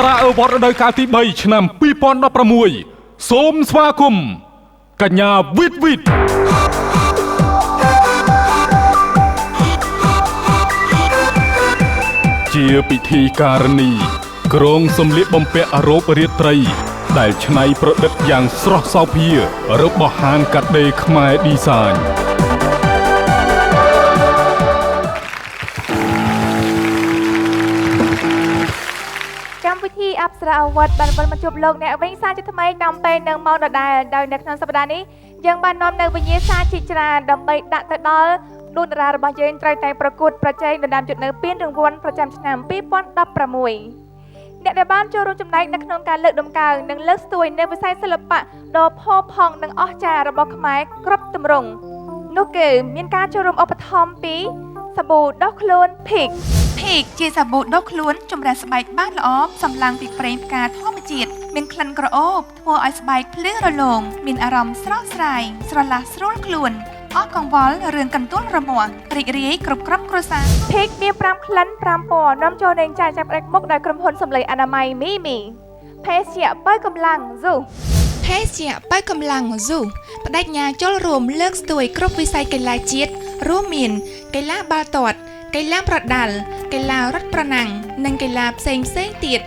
សារៈអវត្តរដូវកាលទី3ឆ្នាំ2016សូមស្វាគមន៍កញ្ញាវិតវិតជាពិធីការនីក្រុងសម្លៀកបំពាក់អរ៉ូបរាត្រីដែលច្នៃប្រឌិតយ៉ាងស្រស់សោភារបស់ហាងកាត់ដេរខ្មែរឌីហ្សាញកម្មវិធីអប្សរាអវត្តបានវិលមកជួបលោកអ្នកវិញសាជាថ្មីតាមពេលនៅម៉ោងដដែលដោយនៅក្នុងសប្តាហ៍នេះយើងបាននាំនៅវិញ្ញាសាជាច្រើនដើម្បីដាក់ទៅដល់ដួងតារារបស់យើងត្រូវតែប្រកួតប្រជែងដណ្ដើមជូននៅពានរង្វាន់ប្រចាំឆ្នាំ2016អ្នកដែលបានចូលរួមចំណែកនៅក្នុងការលើកដំកើងនិងលើកស្ទួយនៅវិស័យសិល្បៈដ៏ផូរផង់និងអស្ចារ្យរបស់ខ្មែរគ្រប់ទម្រង់នោះគឺមានការចូលរួមឧបត្ថម្ភពីសាប៊ូដុសខ្លួនPeak ជាសាប៊ូដុសខ្លួនចម្រះស្បែកបានល្អសម្លឹងពីប្រេងផ្កាធម្មជាតិមានក្លិនក្រអូបធ្វើឲ្យស្បែកភ្លឺរលោងមានអារម្មណ៍ស្រស់ស្រាយស្រឡះស្រួលខ្លួនអស់កង្វល់រឿងកន្ទួលរមាស់រីករាយគ្រប់ក្រុមគ្រួសារ Peak មាន5ក្លិន5ពណ៌នាំចូលនឹងចាយចាប់ផ្ដាច់មុខដោយក្រុមហ៊ុនសម្លេងអនាម័យមីភេសជ្ជៈបើកម្លាំងស៊ូភេសជ្ជៈបើកម្លាំងស៊ូបដិញ្ញាចូលរួមលើកស្ទួយគ្រប់វិស័យកីឡាជាតិរួមមានកីឡាបាល់ទាត់កីឡាប្រដាល់កីឡារត់ប្រណាំងនិងកីឡាផ្សេងទៀត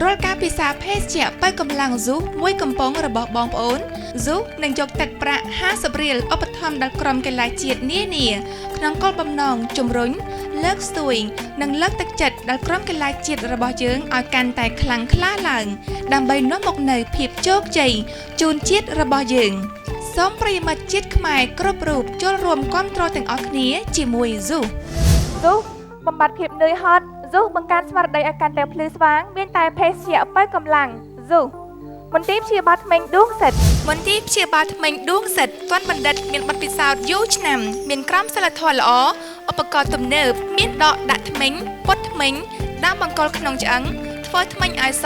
រាល់ការពិសាភេសជ្ជៈបើកម្លាំងស៊ូមួយកំប៉ុងរបស់បងប្អូនស៊ូនឹងយកទឹកប្រាក់50រៀលឧបត្ថម្ភដល់ក្រុមកីឡាជាតិនានាក្នុងគោលបំណងជំរុញលើកស្ទួយនិងលើកទឹកចិត្តដល់ក្រុមកីឡាជាតិរបស់យើងឲ្យកាន់តែខ្លាំងក្លាឡើងដើម្បីនាំមកនូវភាពជោគជ័យជូនជាតិរបស់យើងសូមប្រិយមិត្តជាតិខ្មែរគ្រប់រូបចូលរួមគាំទ្រទាំងអស់គ្នាជាមួយស៊ូបំបត្តិភាពនឿយហត់ស៊ូបង្កើនស្មារតីឲ្យកាន់តែភ្លឺស្វាងមានតែភេសជ្ជៈបើកម្លាំងស៊ូមន្ទីរព្យាបាលធ្មេញដួងសិទ្ធមន្ទីរព្យាបាលធ្មេញដួងសិទ្ធទាន់បណ្ឌិតមានបទពិសោធន៍យូរឆ្នាំមានក្រមសីលធម៌ល្អឧបករណ៍ទំនើបមានដកដាក់ធ្មេញពុតធ្មេញដាំបង្គោលក្នុងឆ្អឹងធ្វើធ្មេញឲ្យស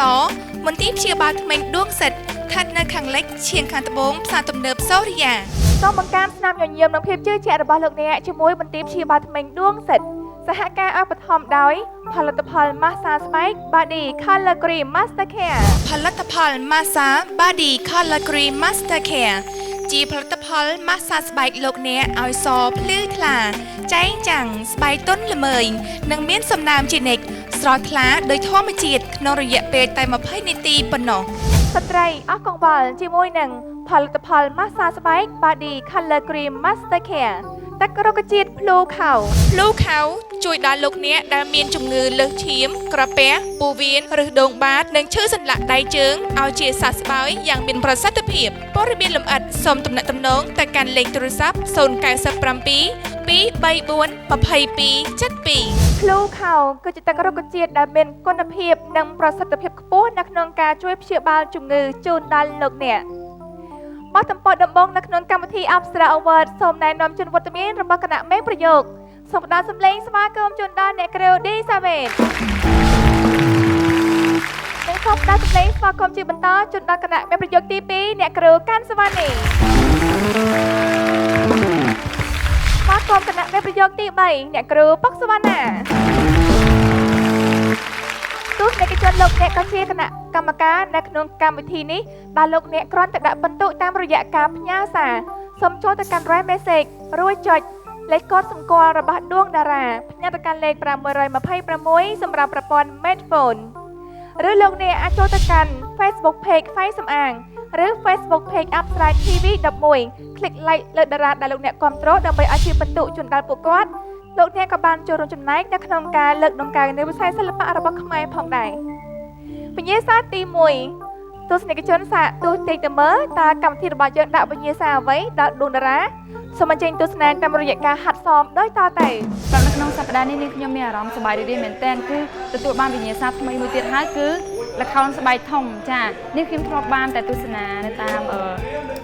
មន្ទីរព្យាបាលធ្មេញដួងសិទ្ធស្ថិតនៅខាងលិចឈៀងខាងត្បូងផ្សារទំនើបសូរិយាសូមបង្កើនស្នាមញញឹមនិងភាពជឿជាក់របស់លោកអ្នកជាមួយមន្ទីរព្យាបាលធ្មេញដួងសិទ្ធសហការឧបត្ថម្ភដោយផលិតផល Massa ស្បែក Body Color Cream Master Care ផលិតផល Massa Body Color Cream Master Care ជាផលិតផល Massa ស្បែកលោកអ្នកឲ្យសភ្លឺថ្លាចែងចាំងស្បែកទន់ល្មើយនិងមានសំណើមជានិច្ចស្រស់ថ្លាដោយធម្មជាតិក្នុងរយៈពេលតែ20នាទីប៉ុណ្ណោះស្ត្រីអស់កង្វល់ជាមួយនឹងផលិតផល Massa ស្បែក Body Color Cream Master Careទឹករុក្ខជាតិភ្លូខោជួយដល់លោកអ្នកដែលមានជំងឺលើសឈាមក្រពះពោះវៀនឬដូងបាតនិងឈឺសន្លាក់ដៃជើងឲ្យជាសះស្បើយយ៉ាងមានប្រសិទ្ធភាពព័ត៌មានលម្អិតសូមទំនាក់ទំនងទៅកាន់លេខទូរស័ព្ទ097 234 2272ភ្លូខោគឺជាទឹករុក្ខជាតិដែលមានគុណភាពនិងប្រសិទ្ធភាពខ្ពស់នៅក្នុងការជួយព្យាបាលជំងឺជូនដល់លោកអ្នកបទសម្ពោធដំបងនៅក្នុងកម្មវិធីអប្សរាអវត្តសូមណែនាំជូនវត្តមានរបស់គណៈមេប្រយោគសូមផ្ដល់សម្លេងស្វាគមន៍ជូនដល់អ្នកគ្រូឌីសាវេតនិងសូមផ្ដល់សម្លេងស្វាគមន៍ជាបន្តជូនដល់គណៈមេប្រយោគទី2អ្នកគ្រូកាន់សវណ្ណីស្វាគមន៍គណៈមេប្រយោគទី3អ្នកគ្រូពុកសវណ្ណាទស្សនិកជនលោកអ្នកក៏ជាគណៈកម្មការនៅក្នុងកម្មវិធីនេះដែលលោកអ្នកគ្រាន់តែដាក់បន្ទុកតាមរយៈការផ្ញើសារសូមចូលទៅកាន់ Red Message រួចចុចលេខកូដសម្គាល់របស់ដួងតារាផ្ញើទៅកាន់លេខ626សម្រាប់ប្រព័ន្ធ Smartphone ឬលោកអ្នកអាចចូលទៅកាន់ Facebook Page ហ្វៃសំអាងឬ Facebook Page អប្សរា TV 11 คลิก like លើតារាដែលលោកអ្នកគាំទ្រដើម្បីឲ្យជាបន្ទុកជូនដល់ពួកគាត់លោកអ្នកក៏បានចូលរួមចំណែកនៅក្នុងការលើកដំកើងនៅវិស័យសិល្បៈរបស់ខ្មែរផងដែរវិញ្ញាសាទី1ទស្សនិកជនសាកទស្សន៍តិចទៅមើលតើកម្មវិធីរបស់យើងដាក់វិញ្ញាសាអ្វីដល់ដួងតារាសូមអញ្ជើញទស្សនាតាមរយៈការហាត់សមដោយតទៅតាមនៅក្នុងសប្តាហ៍នេះខ្ញុំមានអារម្មណ៍សប្បាយរីករាយមែនទែនគឺទទួលបានវិញ្ញាសាថ្មីមួយទៀតហើយគឺល្ខោនស្បែកធំចានេះខ្ញុំធ្លាប់បានតែទស្សនានៅតាម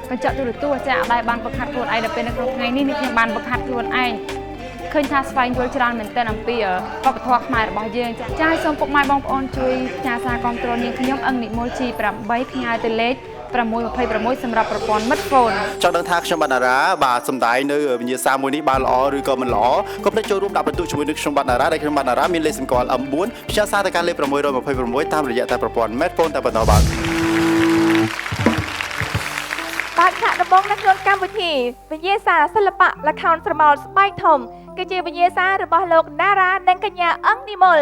កញ្ចក់ទូរទស្សន៍ចាអត់ដែរបានបង្ហាត់ខ្លួនឯងដល់ពេលនៅក្នុងថ្ងៃនេះខ្ញុំបានបង្ហាត់ខ្លួនឯងឃើញថាស្វែងយល់ច្រើនមែនទែនអំពីវប្បធម៌ខ្មែររបស់យើងចាសូមពុកម៉ែបងប្អូនជួយផ្ញើសារគាំទ្រនាងខ្ញុំអឹងនិមលជី8ផ្ញើទៅលេខ 626សម្រាប់ប្រព័ន្ធ Smartphone ចង់ដឹងថាខ្ញុំបាទតារាបាទសំដាយនៅវិញ្ញាសាមួយនេះបានល្អឬក៏មិនល្អកុំភ្លេចចូលរួមដាក់បន្ទុកជាមួយនឹងខ្ញុំបាទតារាដែលខ្ញុំបាទតារាមានលេខសម្គាល់ M4 ផ្ញើសារទៅកាន់លេខ626តាមរយៈតែប្រព័ន្ធ Smartphone តែប៉ុណ្ណោះបាទបាទថ្នាក់ដំបូងនៅក្នុងកម្មវិធីវិញ្ញាសាសិល្បៈល្ខោនស្រមោលស្បែកធំគឺជាវិញ្ញាសារបស់លោកណារ៉ានិងកញ្ញាអឹងនីមុល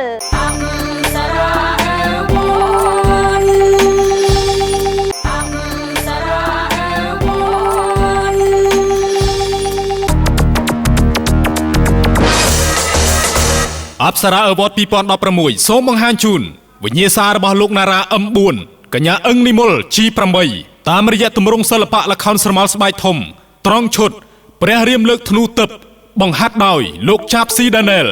អប្សរាអឺវ៉ាត់2016សូមបង្ហាញជូនវិញ្ញាសារបស់លោកណារ៉ា M4 កញ្ញាអឹងនីមុល G8 តាមរយៈទម្រង់សិល្បៈល្ខោនស្រមោលស្បែកធំត្រង់ឈុតព្រះរាមលើកធ្នូទឹកបង្ហាត់ដោយលោកឆាបស៊ីដាណែល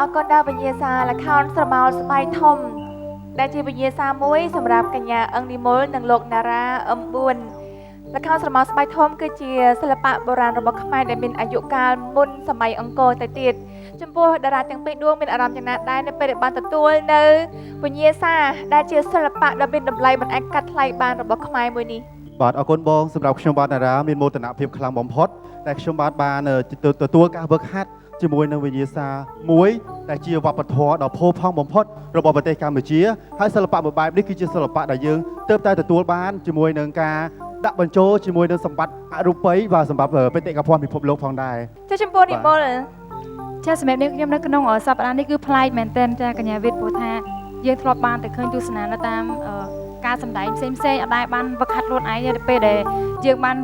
អរគុណដល់វិញ្ញាសាល្ខោនស្រមោលស្បែកធំដែលជាវិញ្ញាសាមួយសម្រាប់កញ្ញាអឹងនីមុលនិងលោកណារ៉ា M4 ត ល្ខោនស្រមោលស្បែកធំគឺជាសិល្បៈបុរាណរបស់ខ្មែរដែលមានអាយុកាលមុនសម័យអង្គរទៅទៀតចំពោះតារាទាំងពីរដួងមានអារម្មណ៍យ៉ាងណាដែរនៅពេលដែលបានទទួលនៅវិញ្ញាសាដែលជាសិល្បៈដ៏មានតម្លៃមិនអាចកាត់ថ្លៃបានរបស់ខ្មែរមួយនេះបាទអរគុណបងសម្រាប់ខ្ញុំបាទតារាមានមោទនភាពខ្លាំងបំផុតតែខ្ញុំបាទបានទទួលការវឹកហាត់ជាមួយនឹងវិញ្ញាសាមួយដែលជាវប្បធម៌ដ៏ផូរផង់បំផុតរបស់ប្រទេសកម្ពុជាហើយសិល្បៈមួយបែបនេះគឺជាសិល្បៈដែលយើងទើបតែទទួលបានជាមួយនឹងការដាក់បញ្ចូលជាមួយនឹងសម្បត្តិអរូបីvàសម្រាប់បេតិកភណ្ឌពិភពលោកផងដែរចាចំពោះនិមលចាសម្រាប់នេះខ្ញុំនៅក្នុងសប្តាហ៍នេះគឺប្លែកមែនទែនចាកញ្ញាវិទ្យព្រោះថាយើងធ្លាប់បានទៅឃើញទស្សនានៅតាមការសម្ដែងផ្សេងៗអត់ដែលបានវឹកហាត់ខ្លួនឯងទៅពេលដែលយើងបាន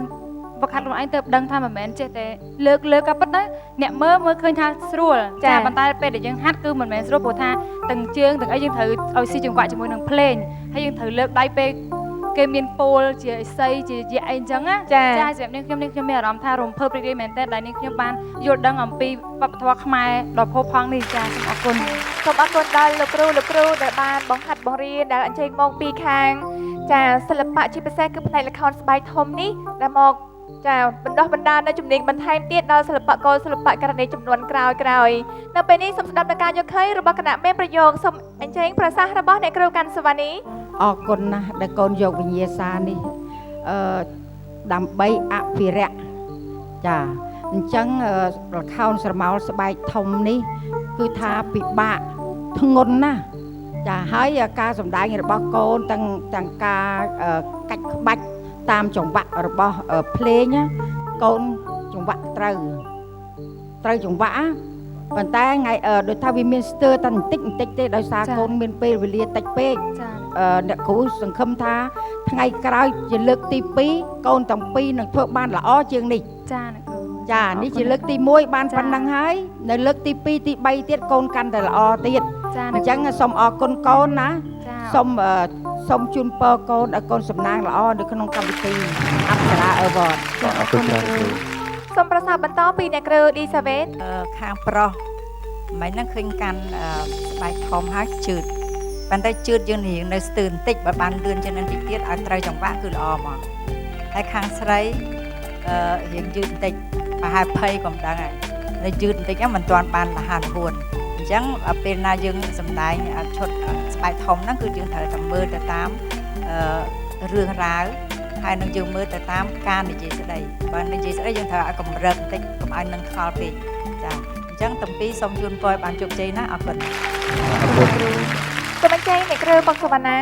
វឹកហាត់ខ្លួនឯងទៅដឹងថាមិនមែនចេះតែលើកក៏ប៉ុន្តែអ្នកមើលឃើញថាស្រួលចាប៉ុន្តែពេលដែលយើងហាត់គឺមិនមែនស្រួលព្រោះថាទាំងជើងទាំងអីយើងត្រូវឲ្យស៊ីចង្វាក់ជាមួយនឹងភ្លេងហើយយើងត្រូវលើកដៃពេលគេមានពោលជាឥសីជាយៈអីអញ្ចឹងណាចាសម្រាប់នេះខ្ញុំមានអារម្មណ៍ថារំភើបរីករាយមែនទែនដែលនេះខ្ញុំបានយល់ដឹងអំពីវប្បធម៌ខ្មែរដ៏ផូរផង់នេះចាសូមអរគុណដល់លោកគ្រូដែលបានបង្ហាត់បង្រៀនដែលអញ្ជើញមកពីខាងចាសិល្បៈជាពិសេសគឺផ្នែកល្ខោនស្បែកធំនេះដែលមកចាបណ្ដោះបណ្ដាលនៅជំនាញបន្ថែមទៀតដល់សិល្បករសិល្បករនៃចំនួនក្រោយនៅពេលនេះសូមស្ដាប់ដល់ការយកខេរបស់គណៈមេប្រយោគសូមអញ្ជើញប្រសាសន៍របស់អ្នកគ្រូកាន់សវណ្ណីអរគុណណាស់ដែលកូនយកវិញ្ញាសានេះដើម្បីអភិរក្សចាអញ្ចឹងល្ខោនស្រមោលស្បែកធំនេះគឺថាពិបាកធ្ងន់ណាស់ចាហើយការសម្ដែងរបស់កូនទាំងការកាច់ក្បាច់តាមចង្វាក់របស់ភ្លេងកូនចង្វាក់ត្រូវចង្វាក់ប៉ុន្តែថ្ងៃដូចថាវាមានស្ទើរតែបន្តិចទេដោយសារកូនមានពេលវេលាតិចពេកអ្នកគ្រូសង្ឃឹមថាថ្ងៃក្រោយជាលើកទី2កូនទាំងពីរនឹងធ្វើបានល្អជាងនេះចាអ្នកគ្រូចានេះជាលើកទី1បានប៉ុណ្ណឹងហើយនៅលើកទី2ទី3ទៀតកូនកាន់តែល្អទៀតអញ្ចឹងសូមអរគុណកូនណាសូមជូនពរកូនឲ្យកូនសំណាងល្អនៅក្នុងកម្មវិធីអប្សរាអឺវ៉ាត់អរគុណច្រើនគ្រូសូមប្រសាសន៍បន្តពីអ្នកគ្រូឌីសាវេតខាងប្រុសមិញហ្នឹងឃើញកាន់ស្បែកធំហើយជឿតប៉ុន្តែជឿតយើងរៀងនៅស្ទើរបន្តិចបើបានលឿនជាងនឹងតិចទៀតឲ្យត្រូវចង្វាក់គឺល្អមកហើយខាងស្រីរៀងយឺតបន្តិចប្រហែល20ក៏មិនដឹងហើយនៅយឺតបន្តិចហ្នឹងមិនទាន់បានលះហួនអញ្ចឹងពេលណាយើងសម្ដែងឈុតស្បែកធំហ្នឹងគឺយើងត្រូវតែមើលទៅតាមរឿងរ៉ាវហើយនឹងយើងមើលទៅតាមការនិយាយស្ដីបើនិយាយស្ដីយើងត្រូវឲ្យកម្រិតបន្តិចកុំឲ្យនឹងខល់ពេកចាអញ្ចឹងទាំងពីរសូមជូនពរបានជោគជ័យណាអរគុណសូមអញ្ជើញអ្នកគ្រូបុកសវណ្ណា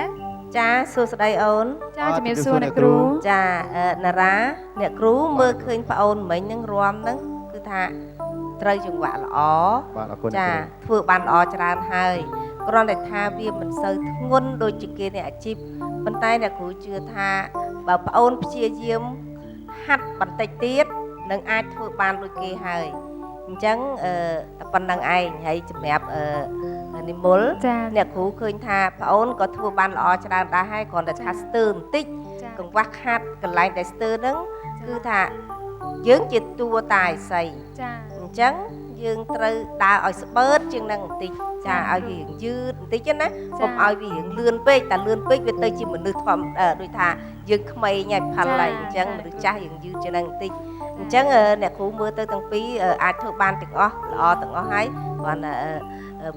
ចាសួស្ដីអូនចាជំរាបសួរអ្នកគ្រូចាណារ៉ាអ្នកគ្រូមើលឃើញប្អូនមិញហ្នឹងរាំហ្នឹងគឺថាត្រូវចង្វាក់ល្អចាធ្វើបានល្អច្រើនហើយគ្រាន់តែថាវាមិនសូវធ្ងន់ដូចជាគេអ្នកអាជីពប៉ុន្តែអ្នកគ្រូជឿថាបើប្អូនព្យាយាមហាត់បន្តិចទៀតនឹងអាចធ្វើបានដូចគេហើយអញ្ចឹងតែប៉ុណ្្នឹងឯងហើយសម្រាប់និមលអ្នកគ្រូឃើញថាប្អូនក៏ធ្វើបានល្អច្រើនដែរហើយគ្រាន់តែថាស្ទើរបន្តិចកង្វះខាតកន្លែងដែលស្ទើរហ្នឹងគឺថាយើងជាតួតាឥសីចាអញ្ចឹងយើងត្រូវដើរឲ្យស្បឺតជាងហ្នឹងបន្តិចចាឲ្យវាយឺតបន្តិចណាកុំឲ្យវាលឿនពេកតែលឿនពេកវាទៅជាមនុស្សធម្មដូចថាយើងក្មេងហើយផលហើយអញ្ចឹងមនុស្សចាស់យើងយឺតជាងហ្នឹងបន្តិចអញ្ចឹងអ្នកគ្រូមើលទៅទាំងពីរអាចធ្វើបានទាំងអស់ល្អទាំងអស់ហើយគ្រាន់តែ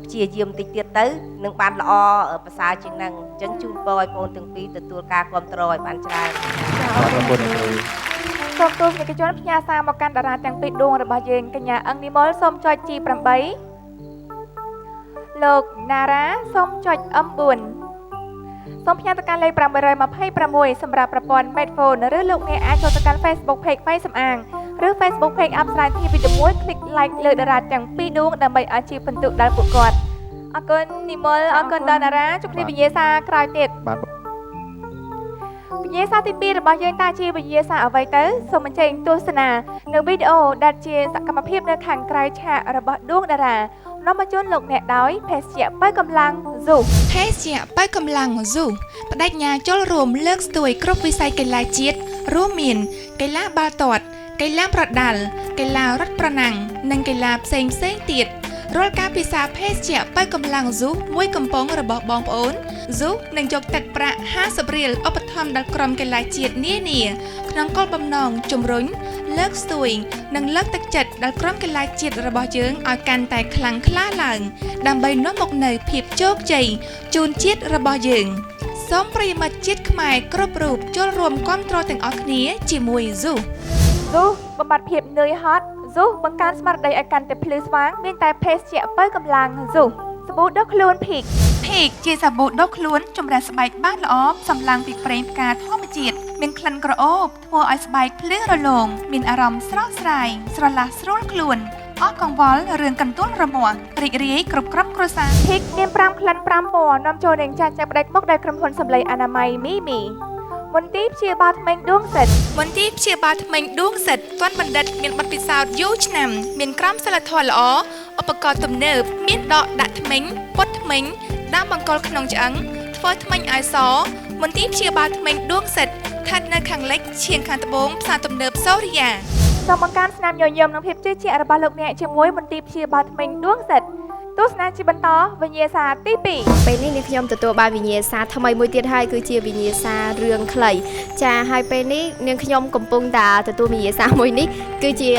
ព្យាយាមតិចទៀតទៅនឹងបានល្អប្រសើរជាងហ្នឹងអញ្ចឹងជូនពរឲ្យបងទាំងពីរទទួលការគាំទ្រឲ្យបានច្រើនអរគុណគ្រូសូមទូលអ្នកជនផ្ញើសារមកកាន់តារាទាំងពីរដួងរបស់យើងកញ្ញាអឹងនិមលសូមចុច G8 លោកណារ៉ាសូមចុច M4 សូមផ្ញើទៅកាន់លេខ826សម្រាប់ប្រព័ន្ធ Smartphone ឬលោកអ្នកអាចចូលទៅកាន់ Facebook Page ផ្នែកសំអាងឬ Facebook Page អប្សរា TV 1คลิก like លើតារាទាំងពីរដួងដើម្បីឲ្យជាពិន្ទុដល់ពួកគាត់អរគុណនិមលអរគុណដល់តារាជួបគ្នាវិញ្ញាសាក្រោយទៀតបាទវិញ្ញាសាទី2របស់យើងតើជាវិញ្ញាសាអ្វីទៅសូមអញ្ជើញទស្សនានៅវីដេអូដែលជាសកម្មភាពនៅខាងក្រៅឆាករបស់ដួងតារានាំមកជូនលោកអ្នកដោយភេសជ្ជៈបើកម្លាំងស៊ូភេសជ្ជៈបើកម្លាំងស៊ូបដិញ្ញាចូលរួមលើកស្ទួយគ្រប់វិស័យកីឡាជាតិរួមមានកីឡាបាល់ទាត់កីឡាប្រដាល់កីឡារត់ប្រណាំងនិងកីឡាផ្សេងទៀត រាល់ការពិសាភេសជ្ជៈបើកម្លាំងស៊ូមួយកំប៉ុងរបស់បងប្អូនស៊ូនឹងយកទឹកប្រាក់50រៀលឧបត្ថម្ភដល់ក្រុមកីឡាជាតិនានាក្នុងគោលបំណងជំរុញលើកស្ទួយនិងលើកទឹកចិត្តដល់ក្រុមកីឡាជាតិរបស់យើងឲ្យកាន់តែខ្លាំងក្លាឡើងដើម្បីនាំមកនូវភាពជោគជ័យជូនជាតិរបស់យើងសូមប្រិយមិត្តជាតិខ្មែរគ្រប់រូបចូលរួមគាំទ្រទាំងអស់គ្នាជាមួយស៊ូ ស៊ូបំបត្តិភាពនឿយហត់ស៊ូបង្កើនស្មារតីឲ្យកាន់តែភ្លឺស្វាងមានតែភេសជ្ជៈបើកម្លាំងស៊ូសាប៊ូដុសខ្លួនភីកជាសាប៊ូដុសខ្លួនចម្រះស្បែកបានល្អសម្លាំងពីប្រេងផ្កាធម្មជាតិមានក្លិនក្រអូបធ្វើឲ្យស្បែកភ្លឺរលោងមានអារម្មណ៍ស្រស់ស្រាយស្រឡះស្រួលខ្លួនអស់កង្វល់រឿងកន្ទួលរមាស់រីករាយគ្រប់ក្រុមគ្រួសារភីកមាន5ក្លិន5ពណ៌នាំចូលនឹងចាស់ចាប់ផ្ដាច់មកដោយក្រុមហ៊ុនសម្លេងអនាម័យមីមន្ទីរព្យាបាលធ្មេញដួងសិទ្ធទាន់បណ្ឌិតមានបទពិសោធន៍យូរឆ្នាំមានក្រមសីលធម៌ល្អឧបករណ៍ទំនើបមានដកដាក់ធ្មេញពុតធ្មេញដាំបង្គោលក្នុងឆ្អឹងធ្វើធ្មេញឲ្យសមន្ទីរព្យាបាលធ្មេញដួងសិទ្ធស្ថិតនៅខាងលិចឈៀងខាងត្បូងផ្សារទំនើបសូរិយាសូមបង្កើនស្នាមញញឹមនិងភាពជឿជាក់របស់លោកអ្នកជាមួយមន្ទីរព្យាបាលធ្មេញដួងសិទ្ធទស្សនាជាបន្តវិញ្ញាសាទី2ពេលនេះនាងខ្ញុំទទួលបានវិញ្ញាសាថ្មីមួយទៀតហើយគឺជាវិញ្ញាសារឿងខ្លីចាហើយពេលនេះនាងខ្ញុំកំពុងតែទទួលវិញ្ញាសាមួយនេះគឺជា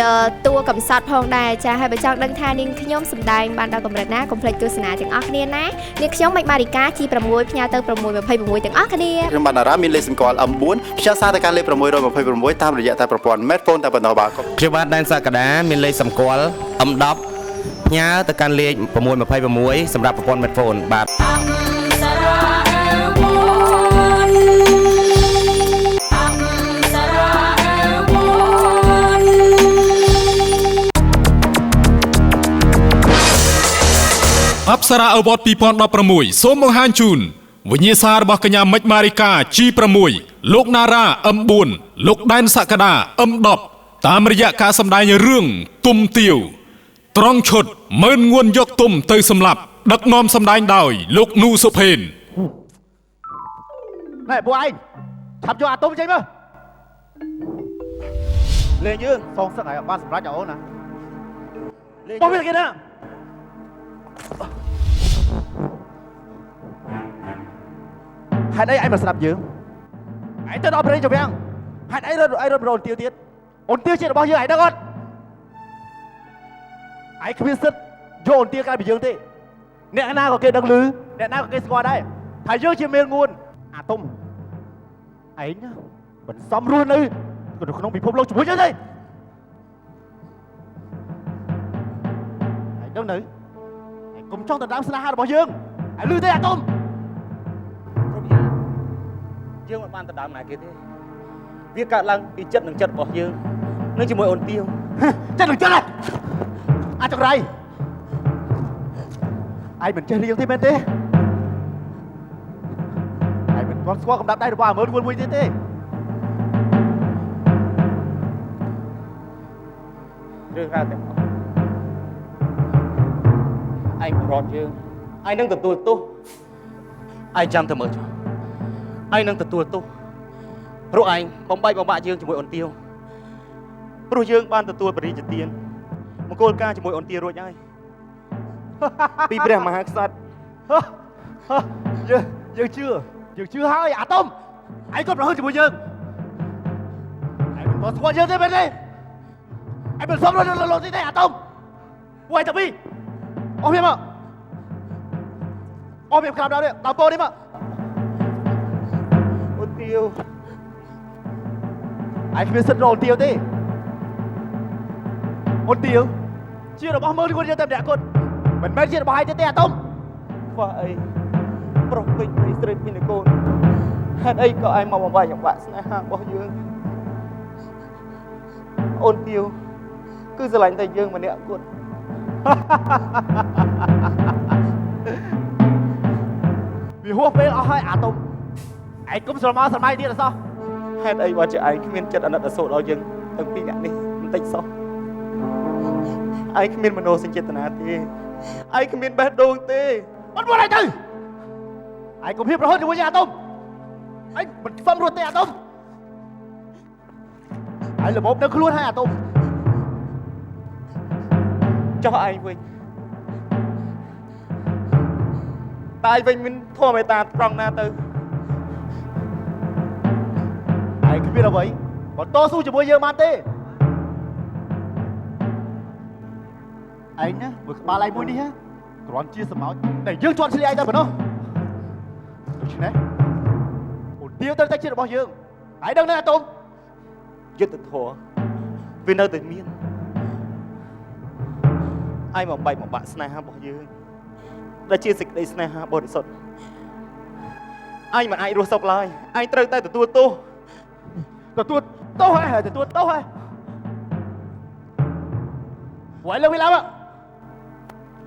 តួកំសត់ផងដែរចាហើយបើចង់ដឹងថានាងខ្ញុំសម្ដែងបានដល់កម្រិតណាកុំភ្លេចទស្សនាទាំងអស់គ្នាណានាងខ្ញុំមិនបារីកា G6 ផ្ញើទៅ626ទាំងអស់គ្នាខ្ញុំបានតារាមានលេខសម្គាល់ M4 ផ្ញើសារទៅកាន់លេខ626តាមរយៈតែប្រព័ន្ធ Medphone តែប៉ុណ្ណោះបាទខ្ញុំបាទដែនសក្តាមានលេខសម្គាល់ M10 ផ្ញើទៅកាន់លេខ626សម្រាប់ប្រព័ន្ធ Medphone បាទអប្សរា Award 2016សូមបង្ហាញជូនវិញ្ញាសារបស់កញ្ញាមិចម៉ារីកា G6 លោកណារ៉ា M4 លោកដែនសក្តា M10 តាមរយៈការសម្ដែងរឿងទុំទាវត្រង់ឈុតមើលងួនយកទុំទៅសម្លាប់ដឹកនាំសម្ដែងដោយលោកនូសុផេនណែពួកឯងឆាប់យកអាទុំចេញមើលលេងយើងសងសឹកឲ្យបានសម្រេចអូនណាបោះវាគេណាហេតុអីឯងមកស្ដាប់យើងឯងទៅដល់ប្រេងចវាំងហេតុអីរត់អូនទាវទៀតអូនទាវជារបស់យើងឯងដឹងអត់ឯងគ្មានសិទ្ធយកអូនទាវក្រៅពីយើងទេអ្នកណាក៏គេដឹងឮអ្នកណាក៏គេស្គាល់ដែរថាយើងជាមានងួនអាទុំឯងណាមិនសមរស់នៅក្នុងពិភពលោកជាមួយយើងទេឯងដឹងនៅឯងកុំចង់ដណ្ដើមស្នេហារបស់យើងឯងឮទេអាទុំយើងមិនបានដណ្ដើមណាគេទេវាកើតឡើងពីចិត្តនិងចិត្តរបស់យើងនឹងជាមួយអូនទាវចិត្តនឹងចិត្តអាចង្រៃឯងមិនចេះរៀងទេមែនទេឯងមិនទាន់ស្គាល់កំដាប់ដៃរបស់អាមើលមួយទៀតទេរឿងរ៉ាវទាំងអស់ឯងប្រត់យើងឯងនឹងទទួលទោសឯងចាំទៅមើលចុះឯងនឹងទទួលទោសព្រោះឯងបំបែកបំបាក់យើងជាមួយអូនទាវព្រោះយើងបានទទួលបរិយាទានមង្គលការជាមួយអូនទាវរួចហើយពីព្រះមហាក្សត្រយើងជឿហើយអាតុំឯងក៏ប្រហែលជាមួយយើងឯងមិនស្គាល់យើងទេមែនទេឯងមិនសមរស់នៅលោកទេអាតុំពួកឯងតាពីអស់វាមកអស់វាក្រោមដល់នេះដល់ពោនេះមកអូនទាវឯងគ្មានសិទ្ធិរកអូនទាវទេអូនទាវជារបស់មើលខ្លួនយើងតែម្នាក់គត់មិនមែនជារបស់ឯងទេអាតុំខ្វះអីប្រុសពេជ្រពីស្រីពីនគរហេតុអីក៏ឯងមកបំបែកបំបាក់ស្នេហារបស់យើងអូនទាវគឺស្រឡាញ់តែយើងម្នាក់គត់វាហួសពេលអស់ហើយអាតុំឯងកុំស្រមើស្រមៃទៀតអសោះហេតុអីបើជាឯងគ្មានចិត្តអាណិតអាសូរដល់យើងទាំងពីរនាក់នេះបន្តិចសោះឯងគ្មានមនោសញ្ចេតនាទេឯងគ្មានបេះដូងទេអត់មកឯងទៅឯងកុំហ៊ានប្រហែលជាមួយអាតុំឯងមិនសមរស់ទេអាតុំឯងល្មមនៅខ្លួនហើយអាតុំចុះឯងវិញ តែវិញមានធម៌មេត្តាត្រង់ណាទៅ ឯងគ្មានអ្វីបើតស៊ូជាមួយយើងបានទេឯងណាមើលក្បាលឯងមួយនេះហ៎គ្រាន់ជាសម្ោចតែយើងជាប់ឆ្លៀឯងតែប៉ុណ្ណោះដូច្នេះអូនទាវត្រូវតែជារបស់យើងហើយដឹងណាអាតុំយុទ្ធធម៌វានៅតែមានឯងមកបែកមកបាក់ស្នេហារបស់យើងដែលជាសេចក្តីស្នេហាបរិសុទ្ធឯងមិនអាចរស់សុខឡើយឯងត្រូវតែទទួលទោសហើយទទួលទោសហើយវ៉ៃលើវាឡើង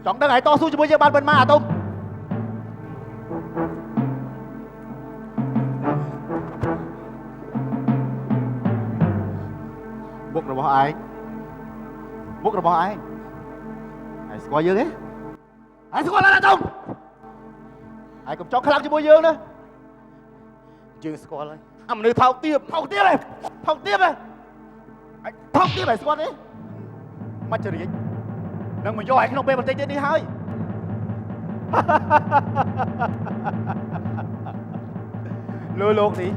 ចង់ដឹងឲ្យតស៊ូជាមួយយើងបានប៉ុន្មានអាតុំមុខរបស់ឯងឯងស្គាល់យើងទេឯងស្គាល់អាតុំឯងកុំចង់ខ្លាំងជាមួយយើងណាយើងស្គាល់ហើយអាមនុស្សថោកទាបឯងស្គាល់ទេមកចរិយនឹងមកយកឯងក្នុងពេលបន្តិចទៀតនេះហើយលើលោកនេះ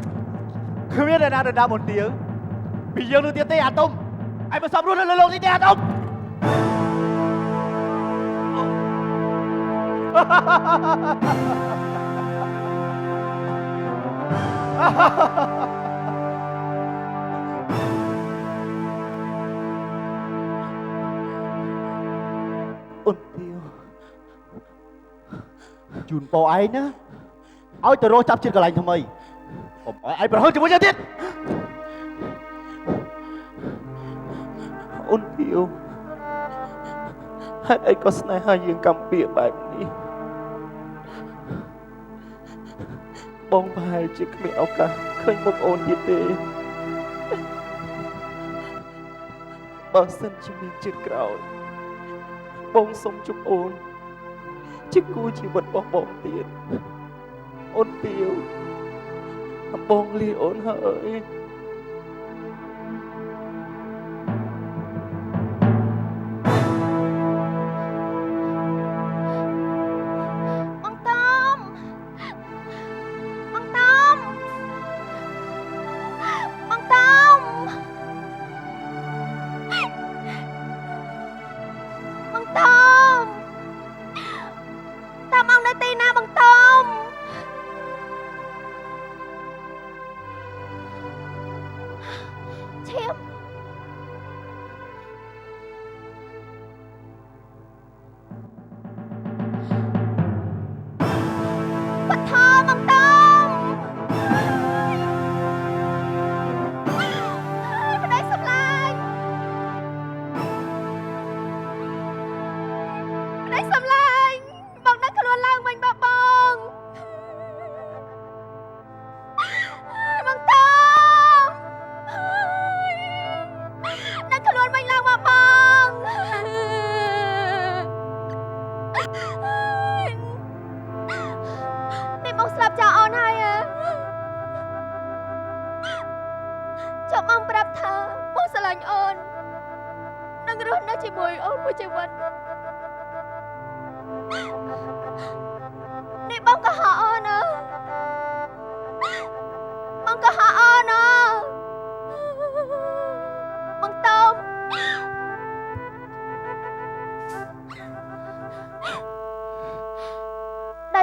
គ្មានអ្នកណាដណ្ដើមមន្ទាពីយើងនឹងទៀតទេអាតុំឯងមិនសមរស់នៅលើលោកនេះទេអាតុំអូនទាវជូនពោឯងណាឲ្យទៅរកចាប់ជាតិកន្លែងថ្មីកុំឲ្យឯងប្រហែលជាមួយយើងទៀតអូនទាវហេតុអីក៏ស្នេហាយើងកំពីបែបនេះបងប្រហែលជាគ្មានឱកាសឃើញមុខអូនទៀតទេបើសិនជាមានជាតិក្រោយបងសុំជប់អូនជាគូជីវិតរបស់បងទៀតអូនទាវបងលាអូនហើយ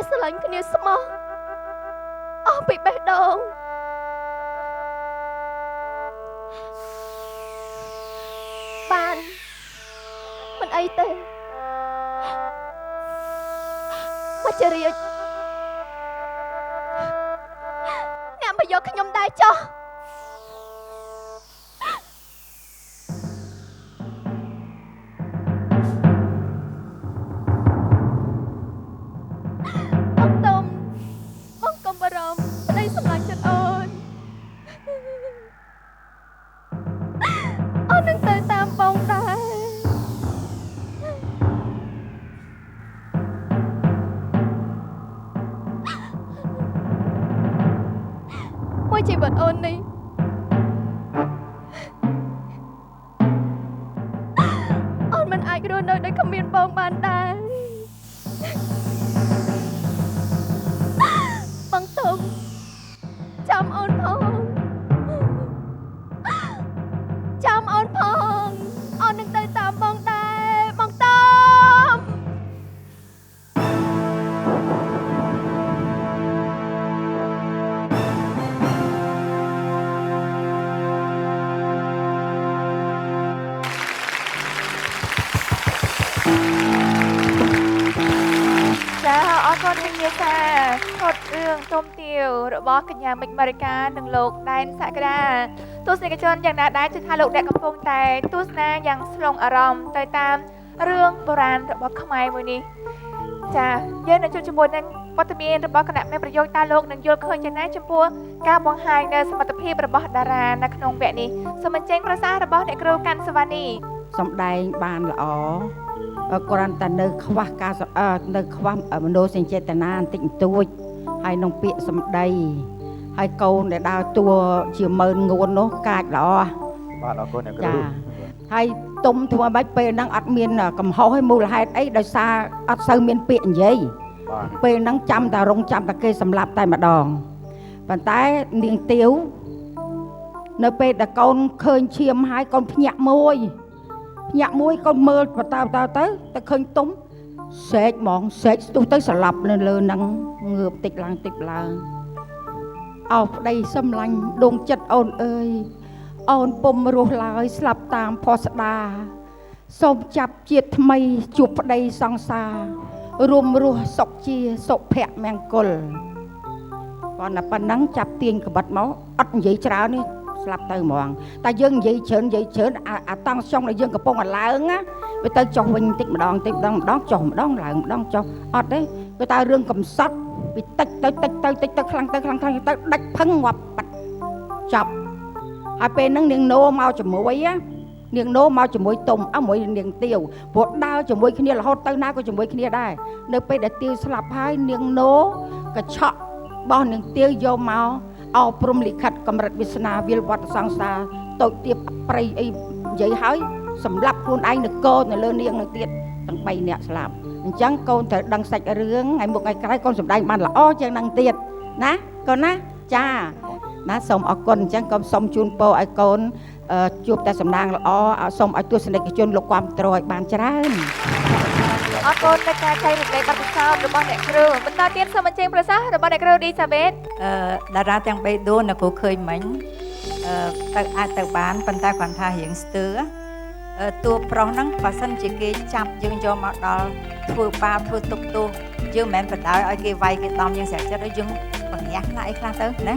ស្រឡាញ់គ្នាស្មោះអស់ពីបេះដូងបានមិនអីទេមកជរាជអ្នកមកយកខ្ញុំដែរចុះជីវិតអូននេះអូនមិនអាចរស់នៅដោយគ្មានបងបានដែរ ញ្ញាសាថតរឿងទុំទាវរបស់កញ្ញាមិចម៉ារីកានិងលោកដែនសក្តាទស្សនិកជនយ៉ាងណាដែរជឿថាលោកអ្នកកំពុងតែទស្សនាយ៉ាងស្លុងអារម្មណ៍ទៅតាមរឿងបុរាណរបស់ខ្មែរមួយនេះចាយើងនឹងជួបជាមួយនឹងវត្តមានរបស់គណៈមេប្រយោគតាលោកនឹងយល់ឃើញយ៉ាងណាចំពោះការបង្ហាញនៅសមត្ថភាពរបស់តារានៅក្នុងវគ្គនេះសូមអញ្ជើញប្រសាសន៍របស់អ្នកគ្រូកាន់សវណ្ណី សំដែងបានល្អគ្រាន់តែនៅខ្វះការនៅខ្វះមនោសញ្ចេតនាបន្តិចបន្តួចហើយនឹងពាក្យសម្ដីហើយកូនដែលដើរតួជាម៉ឺនងួននោះកាចល្អបាទអរគុណអ្នកគ្រូ ចាហើយទុំធ្វើបាច់ពេលហ្នឹងអត់មានកំហុសឲ្យមូលហេតុអីដោយសារអត់សូវមានពាក្យនិយាយពេលហ្នឹងចាំតែរងចាំតែគេសម្លាប់តែម្ដងប៉ុន្តែនាងទាវនៅពេលដែលកូនឃើញឈាមហើយកូនភ្ញាក់មួយកូនមើលបតើទៅឃើញទុំស្រែកហ្មងស្រែកស្ទុះទៅស្លាប់នៅលើហ្នឹងងើបតិចឡើងអោប្តីសំឡាញ់ដួងចិត្តអូនអើយអូនពុំរស់ឡើយស្លាប់តាមផស្តាសូមចាប់ជាតិថ្មីជួបប្តីសង្សាររួមរស់សុខជាសុភមង្គលប៉ុន្តែប៉ុណ្ណឹងចាប់ទាញក្បិតមកអត់និយាយច្រើននេះស្លាប់ទៅហ្មងតែយើងនិយាយច្រើនអាតង់ចុងដែលយើងកំពុងតែឡើងណាវាទៅចុះវិញបន្តិចម្ដងចុះម្ដងឡើងម្ដងចុះអត់ទេគឺតែរឿងកំសត់វាតិចទៅខ្លាំងទៅដាច់ផឹងងាប់បាត់ចប់ហើយពេលហ្នឹងនាងណូមកជាមួយទុំមួយនាងទាវព្រោះដើរជាមួយគ្នារហូតទៅណាក៏ជាមួយគ្នាដែរនៅពេលដែលទាវស្លាប់ហើយនាងណូក៏ឆក់របស់នាងទាវយកមកអោព្រំលិខិតកម្រិតវាសនាវិលវត្តសង្សារតូចទៀបប្រៃអីនិយាយហើយសម្រាប់ខ្លួនឯងនៅកូននៅលើនាងនឹងទៀតទាំង3នាក់ស្លាប់អញ្ចឹងកូនត្រូវដឹងសាច់រឿងថ្ងៃមុខថ្ងៃក្រោយកូនសម្ដែងបានល្អជាងនឹងទៀតណាកូនណាចាណាសូមអរគុណអញ្ចឹងកូនសូមជូនពរឲ្យកូនជួបតែសំណាងល្អសូមឲ្យទស្សនិកជនលោកគាំទ្រឲ្យបានច្រើនអរគុណដល់ការចែករំលែកបទពិសោធន៍របស់អ្នកគ្រូបន្តទៀតសូមអញ្ជើញប្រសាសន៍របស់អ្នកគ្រូឌីសាបេតតារាទាំង3ដួលអ្នកគ្រូឃើញមិញទៅអាចទៅបានប៉ុន្តែគ្រាន់ថារៀងស្ទើតួប្រុសហ្នឹងបើសិនជាគេចាប់យើងយកមកដល់ធ្វើបាបធ្វើទុកទោសយើងមិនមែនបដ ாய் ឲ្យគេវាយគេដំយើងស្រេចចិត្តឲ្យយើងបង្រាស់ខ្លះអីខ្លះទៅណា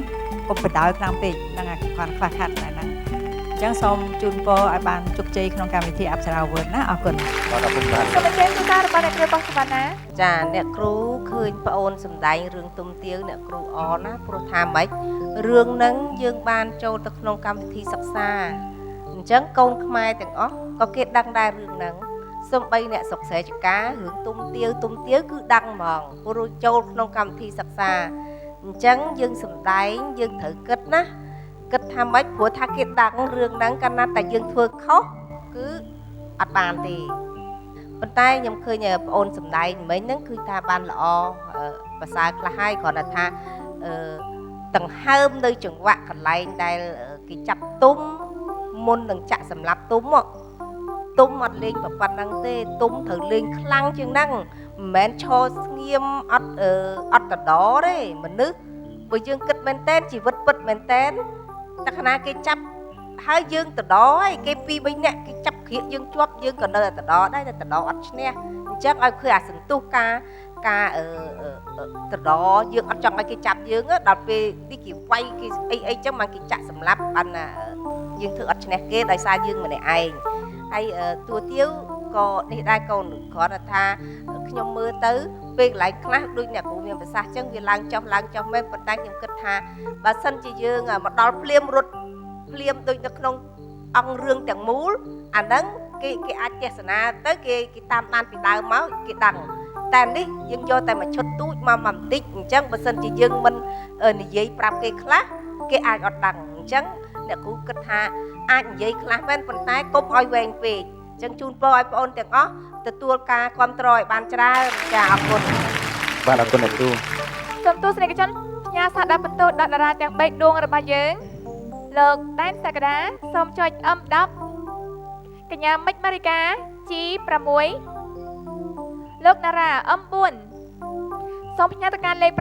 កុំបដ ாய் ខ្លាំងពេកហ្នឹងអាគាត់ខ្វះខាតហ្នឹងអញ្ចឹងសូមជូនពរឲ្យបានជោគជ័យក្នុងកម្មវិធីអប្សរាវឺតណាអរគុណបាទអរគុណបាទសូមអញ្ជើញទូតារបស់អ្នកគ្រូបោះសវណ្ណាចាអ្នកគ្រូឃើញប្អូនសម្ដែងរឿងទុំទាវអ្នកគ្រូអរណាព្រោះថាម៉េចរឿងហ្នឹងយើងបានចូលទៅក្នុងកម្មវិធីសិក្សាអញ្ចឹងកូនខ្មែរទាំងអស់ក៏គេដឹងដែររឿងហ្នឹងសូម្បីអ្នកស្រុកស្រែចការឿងទុំទាវគឺដឹងហ្មងព្រោះចូលក្នុងកម្មវិធីសិក្សាអញ្ចឹងយើងសម្ដែងយើងត្រូវគិតណាគិតថាម៉េចព្រោះថាគេដឹងរឿងហ្នឹងកាលណាតែយើងធ្វើខុសគឺអត់បានទេប៉ុន្តែខ្ញុំឃើញប្អូនសម្ដែងមិញហ្នឹងគឺថាបានល្អប្រសើរខ្លះហើយគ្រាន់តែថាដង្ហើមនៅចង្វាក់កន្លែងដែលគេចាប់ទុំមុននឹងចាក់សម្លាប់ទុំអត់លេងប៉ុណ្ណឹងទេទុំត្រូវលេងខ្លាំងជាងហ្នឹងមិនមែនឈរស្ងៀមអត់តដទេមនុស្សបើយើងគិតមែនតើជីវិតពិតមែនតើតែខណៈគេចាប់ហើយយើងតដហើយគេ2-3នាក់គេចាប់ក្រៀកយើងជាប់យើងក៏នៅតែតដដែរតែតដអត់ឈ្នះអញ្ចឹងឲ្យឃើញអាសន្ទុះការតដយើងអត់ចង់ឲ្យគេចាប់យើងដល់ពេលនេះគេវាយគេអីចឹងមកគេចាក់សម្លាប់បានណាយើងធ្វើអត់ឈ្នះគេដោយសារយើងម្នាក់ឯងហើយតួទាវក៏នេះដែរកូនគ្រាន់តែថាខ្ញុំមើលទៅពេលកន្លែងខ្លះដូចអ្នកគ្រូមានប្រសាសន៍ចឹងវាឡើងចុះមែនប៉ុន្តែខ្ញុំគិតថាបើសិនជាយើងមកដល់ភ្លាមរត់ភ្លាមដូចនៅក្នុងអង្គរឿងទាំងមូលអាហ្នឹងគេអាចទេសនាទៅគេតាមដានពីដើមមកគេដឹងតែនេះយើងយកតែមួយឈុតទូចមកបន្តិចអញ្ចឹងបើសិនជាយើងមិននិយាយប្រាប់គេខ្លះគេអាចអត់ដឹងអញ្ចឹងអ្នកគ្រូគិតថាអាចនិយាយខ្លះមែនប៉ុន្តែកុំឲ្យវែងពេកអញ្ចឹងជូនពរឲ្យបងប្អូនទាំងអស់ទទួលការគាំទ្រឲ្យបានច្រើនចាអរគុណបាទអរគុណអ្នកគ្រូសូមទស្សនិកជនផ្ញើសារដាក់បន្ទូលដល់តារាទាំង3ដួងរបស់យើងលោកដែនសក្តាសូមចុច M10 កញ្ញាមិចម៉ារីកា G6 លោកតារា M4 សូមផ្ញើទៅកាន់លេខ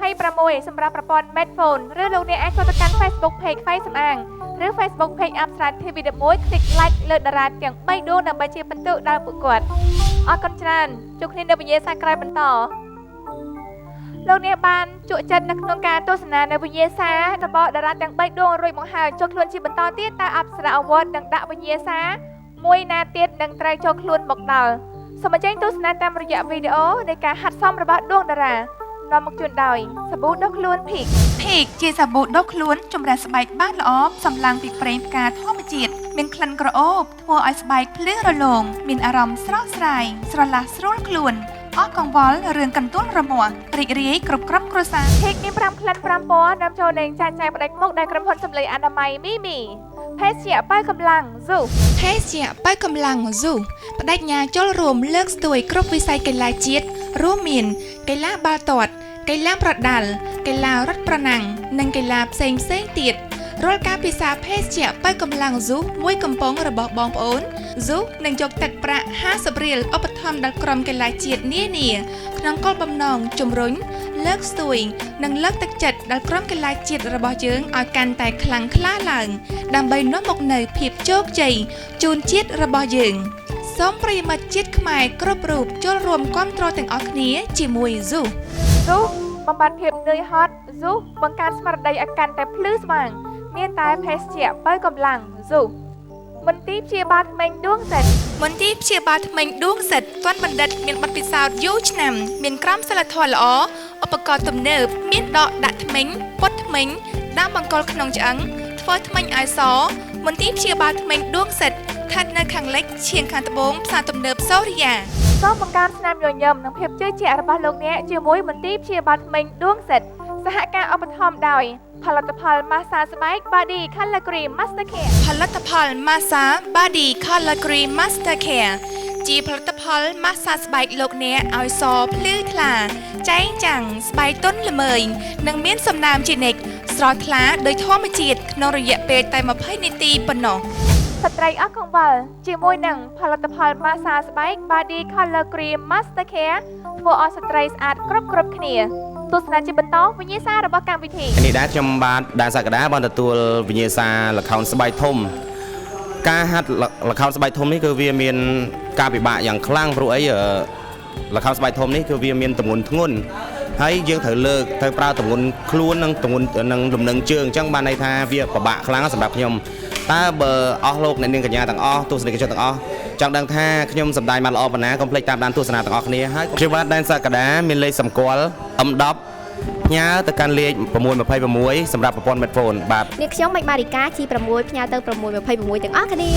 526សម្រាប់ប្រព័ន្ធ Smartphone ឬលោកអ្នកអាចចូលទៅកាន់ Facebook Page ខ្វៃសំអាងឬ Facebook Page អប្សរា TV11 คลิก like លើតារាទាំង3ដួងដើម្បីជាបន្ទុកដល់ពួកគាត់អរគុណច្រើនជួបគ្នានៅវិញ្ញាសាក្រោយបន្ត លោកអ្នកបានជក់ចិត្តនៅក្នុងការទស្សនានៅវិញ្ញាសារបស់តារាទាំង3ដួងរួចមកហើយចូលខ្លួនជាបន្តទៀតតើអប្សរាអវតនឹងដាក់វិញ្ញាសាមួយណាទៀតនឹងត្រូវចូលខ្លួនមកដល់សូមអញ្ជើញទស្សនាតាមរយៈវីដេអូនៃការហាត់សមរបស់ដួងតារានាំមកជូនដោយសាប៊ូដុសខ្លួនភីកជាសាប៊ូដុសខ្លួនចម្រះស្បែកបានល្អសម្លឹងពីប្រេងផ្កាធម្មជាតិមានក្លិនក្រអូបធ្វើឲ្យស្បែកភ្លឺរលោងមានអារម្មណ៍ស្រស់ស្រាយស្រឡះស្រួលខ្លួនអស់កង្វល់រឿងកន្ទួលរមាស់រីករាយគ្រប់ក្រុមគ្រួសារភីកមាន5ក្លិន5ពណ៌នាំចូលនឹងចាច់ចែងផ្ដាច់មុខដោយក្រុមហ៊ុនសម្លេងអនាម័យមីភេសជ្ជៈបើកម្លាំងស៊ូភេសជ្ជៈបើកម្លាំងស៊ូបដិញ្ញាចូលរួមលើកស្ទួយគ្រប់វិស័យកីឡាជាតិរួមមានកីឡាបាល់ទាត់កីឡាប្រដាល់កីឡារត់ប្រណាំងនិងកីឡាផ្សេងទៀតរាល់ការពិសាភេសជ្ជៈបើកម្លាំងស៊ូមួយកំប៉ុងរបស់បងប្អូនស៊ូនឹងយកទឹកប្រាក់50រៀលឧបត្ថម្ភដល់ក្រុមកីឡាជាតិនានាក្នុងគោលបំណងជំរុញលើកស្ទួយនិងលើកទឹកចិត្តដល់ក្រុមកីឡាជាតិរបស់យើងឲ្យកាន់តែខ្លាំងក្លាឡើងដើម្បីនាំមកនូវភាពជោគជ័យជូនជាតិរបស់យើងសូមប្រិយមិត្តជាតិខ្មែរគ្រប់រូបចូលរួមគាំទ្រទាំងអស់គ្នាជាមួយស៊ូបំបត្តិភាពនឿយហត់ស៊ូបង្កើនស្មារតីឲ្យកាន់តែភ្លឺស្វាងមានតែភេសជ្ជៈបើកម្លាំងស៊ូមន្ទីរព្យាបាលធ្មេញដួងសិទ្ធទាន់បណ្ឌិតមានបទពិសោធន៍យូរឆ្នាំមានក្រមសីលធម៌ល្អឧបករណ៍ទំនើបមានដកដាក់ធ្មេញពុតធ្មេញដាក់បង្គោលក្នុងឆ្អឹងធ្វើធ្មេញឲ្យសមន្ទីរព្យាបាលធ្មេញដួងសិទ្ធស្ថិតនៅខាងលិចឈៀងខាងត្បូងផ្សារទំនើបសូរិយាសូមបង្កើនស្នាមញញឹមនិងភាពជឿជាក់របស់លោកអ្នកជាមួយមន្ទីរព្យាបាលធ្មេញដួងសិទ្ធសហការឧបត្ថម្ភដោយផលិតផលម៉ាស្សាស្បែក Body Color Cream Master Care ផលិតផលម៉ាស្សា Body Color Cream Master Care ជាផលិតផលម៉ាស្សាស្បែកលោកអ្នកឲ្យសភ្លឺថ្លាចែងចាំងស្បែកទន់ល្មើយនិងមានសំណើមជានិច្ចស្រស់ថ្លាដោយធម្មជាតិក្នុងរយៈពេលតែ20នាទីប៉ុណ្ណោះស្ត្រីអស់កង្វល់ជាមួយនឹងផលិតផលម៉ាស្សាស្បែក Body Color Cream Master Care ធ្វើឲ្យស្ត្រីស្អាតគ្រប់គ្នាទស្សនាជាបន្តវិញ្ញាសារបស់កម្មវិធីនេះដែរខ្ញុំបាទដានសក្តាបានទទួលវិញ្ញាសាល្ខោនស្បែកធំការហាត់ល្ខោនស្បែកធំនេះគឺវាមានការពិបាកយ៉ាងខ្លាំងព្រោះអីល្ខោនស្បែកធំនេះគឺវាមានទម្ងន់ធ្ងន់ហើយយើងត្រូវប្រើទម្ងន់ខ្លួននិងទម្ងន់និងលំនឹងជើងអញ្ចឹងបានន័យថាវាពិបាកខ្លាំងសម្រាប់ខ្ញុំតើបើអស់លោកអ្នកនាងកញ្ញាទាំងអស់ទស្សនិកជនទាំងអស់ចង់ដឹងថាខ្ញុំសម្ដែងបានល្អប៉ុណ្ណាកុំភ្លេចតាមដានទស្សនាទាំងអស់គ្នាហើយខ្ញុំបាទដែនសក្តាមានលេខសម្គាល់ M10 ផ្ញើទៅកាន់លេខ626សម្រាប់ប្រព័ន្ធ Medphone បាទនេះខ្ញុំមិនបារីកាជី6ផ្ញើទៅ626ទាំងអស់គ្នា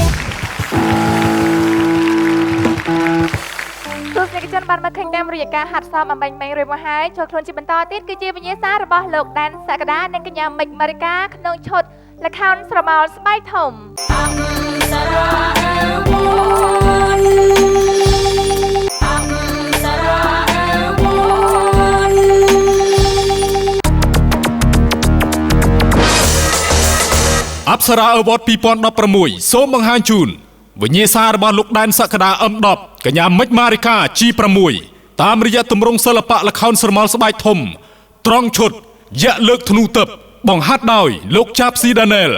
ទស្សនិកជនបានមកឃើញតាមរយៈការហាត់សមអំបញ្ញមិញរួចមកហើយចូលខ្លួនជាបន្តទៀតគឺជាវិញ្ញាសារបស់លោកដែនសក្តានិងកញ្ញាមិចម៉ារីកាក្នុងឈុតល្ខោនស្រមោលស្បែកធំអប្សរាអវត2016សូមបង្ហាញជូនវិញ្ញាសារបស់លោកដែនសក្តា M10 កញ្ញាមិចម៉ារីកា G6 តាមរយៈទម្រង់សិល្បៈល្ខោនស្រមោលស្បែកធំត្រង់ឈុតយៈលើកធ្នូទិបបង្ហាត់ដោយលោកចាប់ស៊ីដាណែល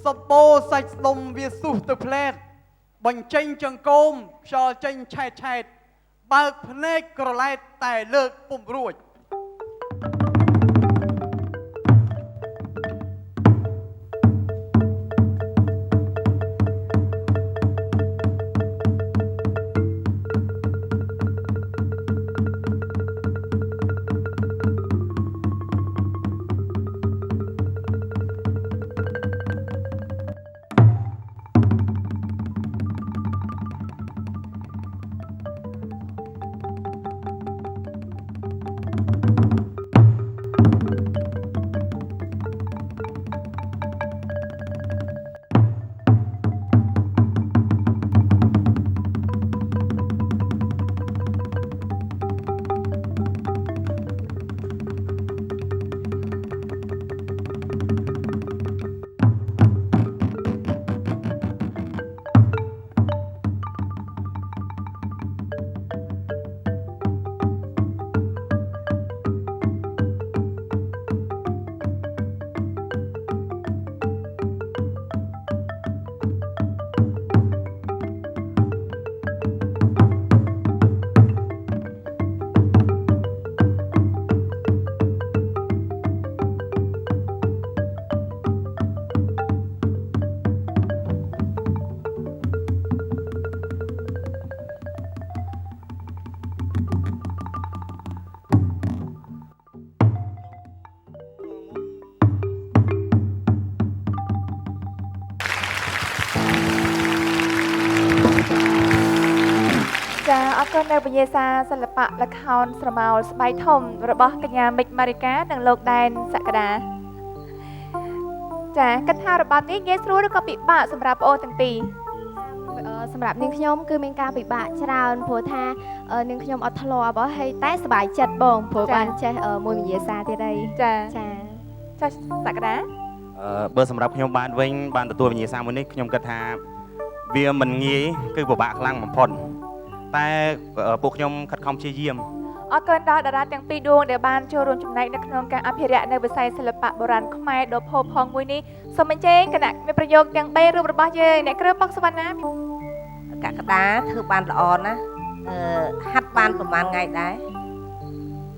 សបោសាច់ស្ដុំវាសុះទៅផ្លែតបញ្ចេញចង្កូមខ្យល់ចេញឆែតឆែតបើកភ្នែកក្រឡែតតែលើកពុំរួច ចាអរគុណនៅវិញ្ញាសាសិល្បៈល្ខោនស្រមោលស្បែកធំរបស់កញ្ញាមិចម៉ារីកានិងលោកដែនសក្តាចាគិតថារបាំនេះងាយស្រួលឬក៏ពិបាកសម្រាប់ប្អូនទាំងពីរ សម្រាប់នាងខ្ញុំគឺមានការពិបាកច្រើនព្រោះថានាងខ្ញុំអត់ធ្លាប់ហើយតែសប្បាយចិត្តបងព្រោះបានចេះមួយវិញ្ញាសាទៀតហើយចាចាសក្តា បើសម្រាប់ខ្ញុំបានវិញបានទទួលវិញ្ញាសាមួយនេះខ្ញុំគិតថាវាមិនងាយគឺពិបាកខ្លាំងបំផុតតែពួកខ្ញុំខិតខំព្យាយាម អរគុណដល់តារាទាំងពីរដួងដែលបានចូលរួមចំណែកនៅក្នុងការអភិរក្សនៅវិស័យសិល្បៈបុរាណខ្មែរដ៏ផូរផង់មួយនេះសូមអញ្ជើញគណៈមានប្រយោគទាំង3រូបរបស់យើងអ្នកគ្រឿងបុកសវណ្ណា កក្កដាធ្វើបានល្អណាស់ហាត់បានប្រហែលថ្ងៃដែរ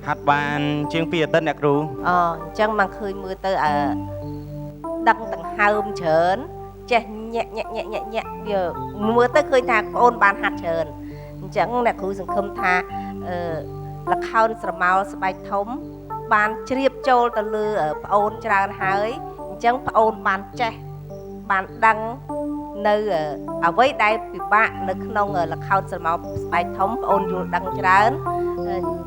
ហាត់បានជាង2អាទិត្យអ្នកគ្រូ អញ្ចឹងមកឃើញមើលទៅដឹកដង្ហើមច្រើនចេះញាក់វាមើលទៅឃើញថាបងអូនបានហាត់ច្រើនអញ្ចឹងអ្នកគ្រូសង្ឃឹមថាល្ខោនស្រមោលស្បែកធំបានជ្រាបចូលទៅលើបងអូនច្រើនហើយអញ្ចឹងបងអូនបានចេះបានដឹងនៅអ្វីដែលពិបាកនៅក្នុងល្ខោនស្រមោលស្បែកធំបងអូនយល់ដឹងច្រើន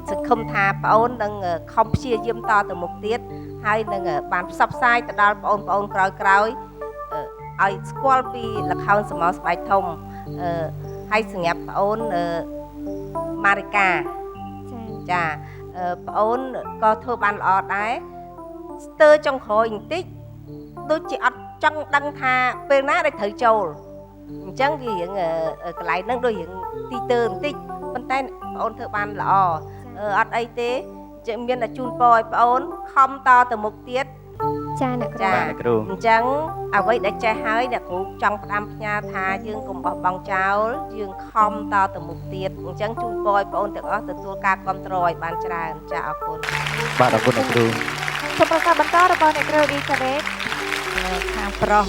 សង្ឃឹមថាបងអូននឹងខំព្យាយាមតទៅមុខទៀតហើយនឹងបានផ្សព្វផ្សាយទៅដល់បងប្អូនក្រោយឲ្យស្គាល់ពីល្ខោនស្រមោលស្បែកធំហើយសម្រាប់បងអូនម៉ារីកាចាបងអូនក៏ធ្វើបានល្អដែរស្ទើរចុងក្រោយបន្តិចដូចជាអត់ចង់ដឹងថាពេលណាដែលត្រូវចូលអញ្ចឹងវារៀងកន្លែងហ្នឹងដូចរៀងទីទើបន្តិចប៉ុន្តែបងអូនធ្វើបានល្អអត់អីទេមានតែជូនពរឲ្យបងអូនខំតទៅមុខទៀតចាអ្នកគ្រូអញ្ចឹងអ្វីដែលចេះហើយអ្នកគ្រូចង់ផ្ដាំផ្ញើថាយើងកុំបោះបង់ចោលយើងខំតទៅមុខទៀតអញ្ចឹងជូនពរឲ្យបងអូនទាំងអស់ទទួលការគាំទ្រឲ្យបានច្រើនចាអរគុណបាទអរគុណអ្នកគ្រូ សូមប្រកាសបន្តរបស់អ្នកគ្រូអ៊ីសាបេត ខាងប្រុស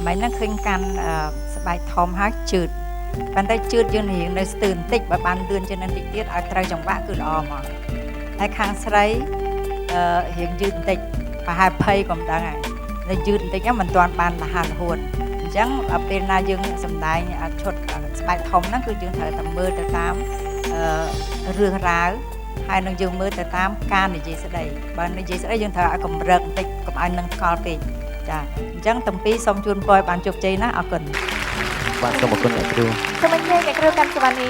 មិញហ្នឹងឃើញកាន់ស្បែកធំហើយជឿតប៉ុន្តែជឿតយើងរៀងនៅស្ទើរបន្តិចបើបានលឿនជាងនេះតិចទៀតឲ្យត្រូវចង្វាក់គឺល្អហ្មងហើយខាងស្រីរៀងយឺតបន្តិចប្រហែល20ក៏មិនដឹងហើយតែយឺតបន្តិចហ្នឹងមិនទាន់បានលះរហួតអញ្ចឹងពេលណាយើងសម្ដែងឈុតស្បែកធំហ្នឹងគឺយើងត្រូវតែមើលទៅតាមរឿងរ៉ាវហើយនឹងយើងមើលទៅតាមការនិយាយស្ដីបើនិយាយស្ដីយើងត្រូវឲ្យកម្រើកបន្តិចកុំឲ្យនឹងស្កល់ពេកចាអញ្ចឹងទាំងពីរសូមជូនពរឲ្យបានជោគជ័យណាអរគុណបាទសូមអរគុណអ្នកគ្រូ សូមអញ្ជើញអ្នកគ្រូកាន់សវណ្ណី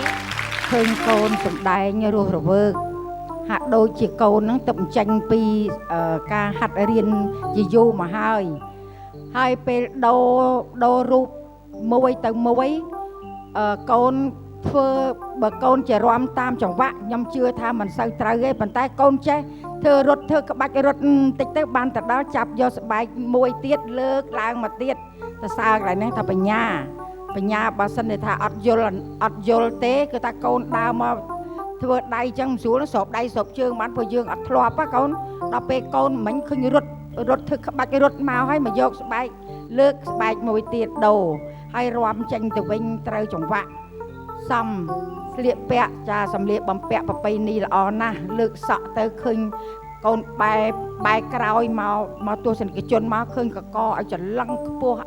ឃើញកូនសំដែងរស់រវើកហាក់ដូចជាកូនហ្នឹងទៅបញ្ចេញពីការហាត់រៀនជាយូរមកហើយពេលដូររូបមួយទៅមួយកូនធ្វើបើកូនជារាំតាមចង្វាក់ខ្ញុំជឿថាមិនសូវត្រូវទេប៉ុន្តែកូនចេះ ធ្វើរត់ធ្វើក្បាច់រត់តិចទៅបានទៅដល់ចាប់យកស្បែកមួយទៀតលើកឡើងមកទៀតទៅសើកន្លែងហ្នឹងថាបញ្ញាបើសិនតែថាអត់យល់ទេគឺថាកូនដើរមកធ្វើដៃចឹងមិនស្រួលស្របដៃស្របជើងបានព្រោះយើងអត់ធ្លាប់ណាកូនដល់ពេលកូនមិញឃើញរត់ធ្វើក្បាច់រត់មកហើយមកយកស្បែកលើកស្បែកមួយទៀតដូរហើយរាំចេញទៅវិញត្រូវចង្វាក់សំស្លៀកពាក់ចាសម្លៀកបំពាក់ប្រពៃណីល្អណាស់លើកសក់ទៅឃើញកូនបែកក្រោយមកទស្សនិកជនមកឃើញកកឲ្យច្រឡឹងខ្ពស់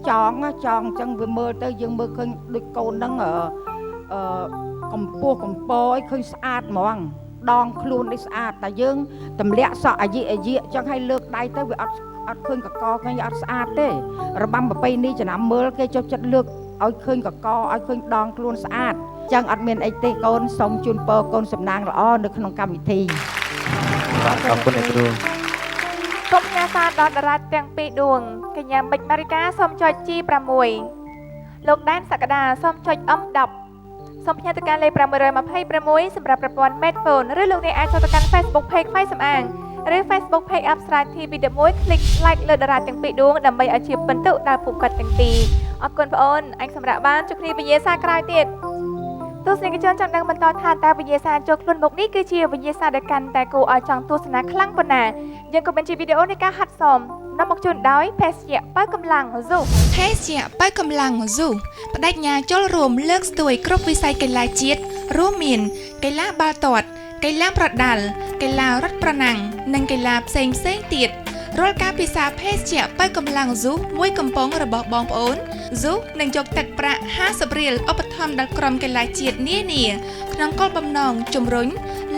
ចងអញ្ចឹងវាមើលទៅយើងមើលឃើញដូចកូនហ្នឹងកំពស់កំពឲ្យឃើញស្អាតហ្មងដងខ្លួននេះស្អាតតែយើងទម្លាក់សក់អាយិអញ្ចឹងឲ្យលើកដៃទៅវាអត់ឃើញកកឃើញអត់ស្អាតទេរបាំប្រពៃណីចំណាំមើលគេចូលចិត្តលើកឲ្យឃើញកកឲ្យឃើញដងខ្លួនស្អាតចឹងអត់មានអីទេកូនសូមជូនពរកូនសំណាងល្អនៅក្នុងកម្មវិធីបាទអរគុណអ្នកគ្រូគុំញ៉ាសាដល់តារាទាំងពីរដួងកញ្ញាមិចម៉ារីកាសូមចុច G6 លោកដែនសក្តាសូមចុច M10 សូមផ្ញើទៅកាន់លេខ526សម្រាប់ប្រព័ន្ធ Medphone ឬលោកអ្នកអាចចូលទៅកាន់ Facebook Page ខ្វៃសំអាងឬ Facebook Page Apsara TV11 คลิก like លើតារាទាំងពីរដួងដើម្បីឲ្យជាពិន្ទុដល់ពួកគាត់ទាំងពីរអរគុណបងអូនអញសម្រាប់បានជួបគ្នាវិញ្ញាសាក្រោយទៀតទស្សនិកជនចង់ដឹងបន្តថាតើវិញ្ញាសាចូលខ្លួនមុខនេះគឺជាវិញ្ញាសាដែលកាន់តែគួរឲ្យចង់ទស្សនាខ្លាំងប៉ុណ្ណាយើងក៏បញ្ជាវីដេអូនៃការហាត់សមនាំមកជូនដោយភេសជ្ជៈបើកម្លាំងស៊ូភេសជ្ជៈបើកម្លាំងស៊ូបដិញ្ញាចូលរួមលើកស្ទួយគ្រប់វិស័យកីឡាជាតិរួមមានកីឡាបាល់ទាត់កីឡាប្រដាល់កីឡារត់ប្រណាំងនិងកីឡាផ្សេងទៀតរាល់ការពិសាភេសជ្ជៈបើកម្លាំងស៊ូមួយកំប៉ុងរបស់បងប្អូនស៊ូនឹងយកទឹកប្រាក់50រៀលឧបត្ថម្ភដល់ក្រុមកីឡាជាតិនានាក្នុងគោលបំណងជំរុញ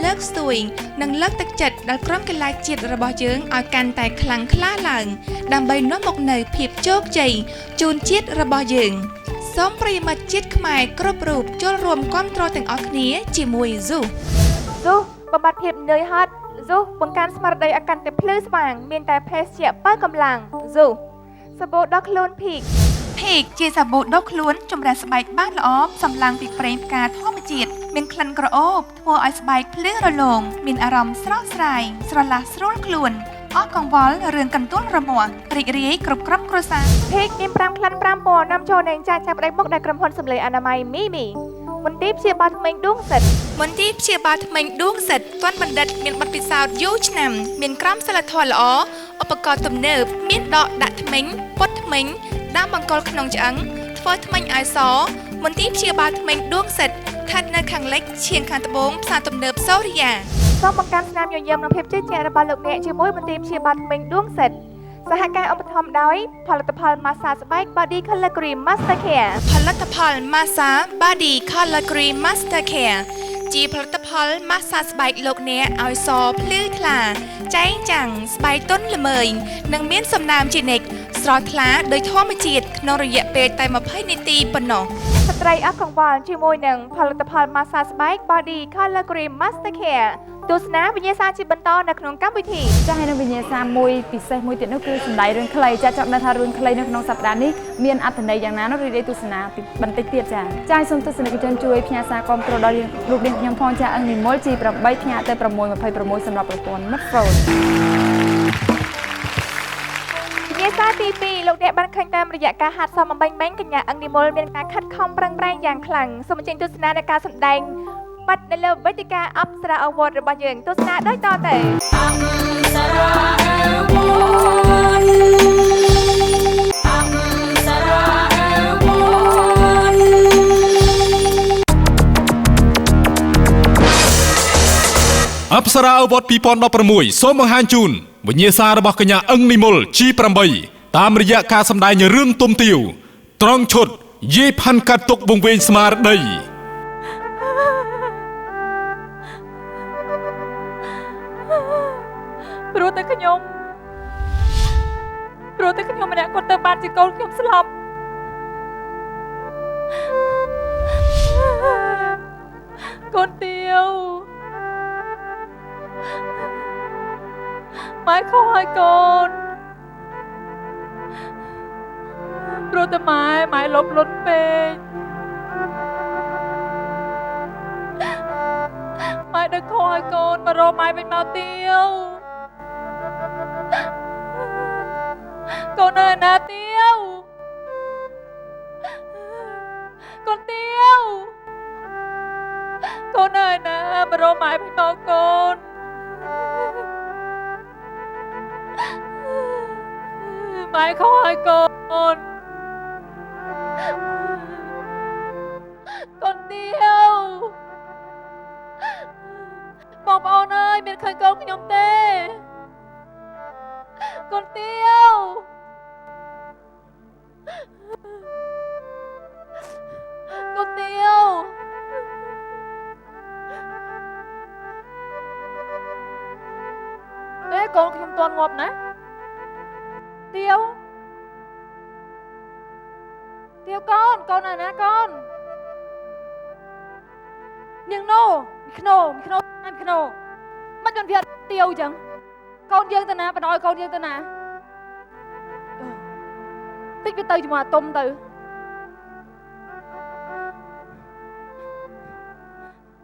លើកស្ទួយនិងលើកទឹកចិត្តដល់ក្រុមកីឡាជាតិរបស់យើងឲ្យកាន់តែខ្លាំងក្លាឡើងដើម្បីនាំមកនូវភាពជោគជ័យជូនជាតិរបស់យើងសូមប្រិយមិត្តជាតិខ្មែរគ្រប់រូបចូលរួមគាំទ្រទាំងអស់គ្នាជាមួយស៊ូបំបត្តិភាពនឿយហត់ស៊ូបង្កើនស្មារតីឲ្យកាន់តែភ្លឺស្វាងមានតែភេសជ្ជៈបើកម្លាំងស៊ូសាប៊ូដុសខ្លួនPeak ជាសាប៊ូដុសខ្លួនចម្រះស្បែកបានល្អសម្លឹងពីប្រេងផ្កាធម្មជាតិមានក្លិនក្រអូបធ្វើឲ្យស្បែកភ្លឺរលោងមានអារម្មណ៍ស្រស់ស្រាយស្រឡះស្រួលខ្លួនអស់កង្វល់រឿងកន្ទួលរមាស់រីករាយគ្រប់ក្រុមគ្រួសារ Peak មាន5ក្លិន5ពណ៌នាំចូលនឹងចាស់ចាប់ដៃមុខដោយក្រុមហ៊ុនសម្លេងអនាម័យមីមីមន្ទីរព្យាបាលធ្មេញដួងសិទ្ធទាន់បណ្ឌិតមានបទពិសោធន៍យូរឆ្នាំមានក្រមសីលធម៌ល្អឧបករណ៍ទំនើបមានដកដាក់ធ្មេញពុតធ្មេញដាំបង្គោលក្នុងឆ្អឹងធ្វើធ្មេញឲ្យសមន្ទីរព្យាបាលធ្មេញដួងសិទ្ធស្ថិតនៅខាងលិចឈៀងខាងត្បូងផ្សារទំនើបសូរិយាសូមបង្កើនស្នាមញញឹមនិងភាពជឿជាក់របស់លោកអ្នកជាមួយមន្ទីរព្យាបាលធ្មេញដួងសិទ្ធសហការឧបត្ថម្ភដោយផលិតផល Massage ស្បែក Body Color Cream Master Care ផលិតផល Massage Body Color Cream Master Care ជាផលិតផល Massage ស្បែកលោកអ្នកឲ្យសភ្លឺថ្លាចែងចាំងស្បែកទន់ល្មើយនិងមានសំណើមជានិច្ចស្រស់ថ្លាដោយធម្មជាតិក្នុងរយៈពេលតែ20នាទីប៉ុណ្ណោះស្ត្រីអស់កង្វល់ជាមួយនឹងផលិតផល Massage ស្បែក Body Color Cream Master Care ទស្សនាវិញ្ញាសាជាបន្តនៅក្នុងកម្មវិធីចា៎ហើយនៅវិញ្ញាសាមួយពិសេសមួយទៀតនោះគឺសម្ដែងរឿងខ្លីចា៎ចាំដឹងថារឿងខ្លីនៅក្នុងសប្តាហ៍នេះមានអត្ថន័យយ៉ាងណានោះរីករាយទស្សនាបន្តិចទៀតចា៎ចា៎សូមទស្សនិកជនជួយផ្ញើសារគាំទ្រដល់រូបរាងខ្ញុំផងចា៎អង្គនិមល G8 ផ្ញើទៅ626សម្រាប់ប្រព័ន្ធ Medphone វិញ្ញាសាទី2លោកអ្នកបានឃើញតាមរយៈការហាត់សមបំពេញកញ្ញាអង្គនិមលមានការខិតខំប្រឹងប្រែងយ៉ាងខ្លាំងសូមអញ្ជើញទស្សនានៃការសម្ដែងបាត់នៅលើវេទិកាអប្សរា Award របស់យើងទស្សនាដូចតទៅអប្សរា Award អប្សរា Award អប្សរា Award 2016សូមបង្ហាញជូនវិញ្ញាសារបស់កញ្ញាអង្គនិមល G8 តាមរយៈការសម្ដែងរឿងទុំទាវត្រង់ឈុតយាយផាន់កាត់ទុកវង្វេងស្មារតីព្រោះតែខ្ញុំម្នាក់គាត់ទៅបានជាកូនខ្ញុំស្លាប់កូនទាវម៉ែខុសហើយកូនព្រោះតែម៉ែលបលន់ពេកម៉ែ ai đừng khỏi con mà rô mai bên mau tiêu con ơi nà tiêu con tiêu con ơi nè mà rô mai bên mau con mai khỏi con tiêuបងប្អូនអើយមានឃើញកូនខ្ញុំទេកូនទាវកូនទាវទេកូនខ្ញុំទាន់ងាប់ណាទាវទាវកូនកូនណាណាកូននាងណូខ្នោខ្នោមិនបានវាទាវចឹងកូនយើងទៅណាបណ្ដោយកូនយើងទៅណាតិចវាទៅជាមួយអាតុំទៅ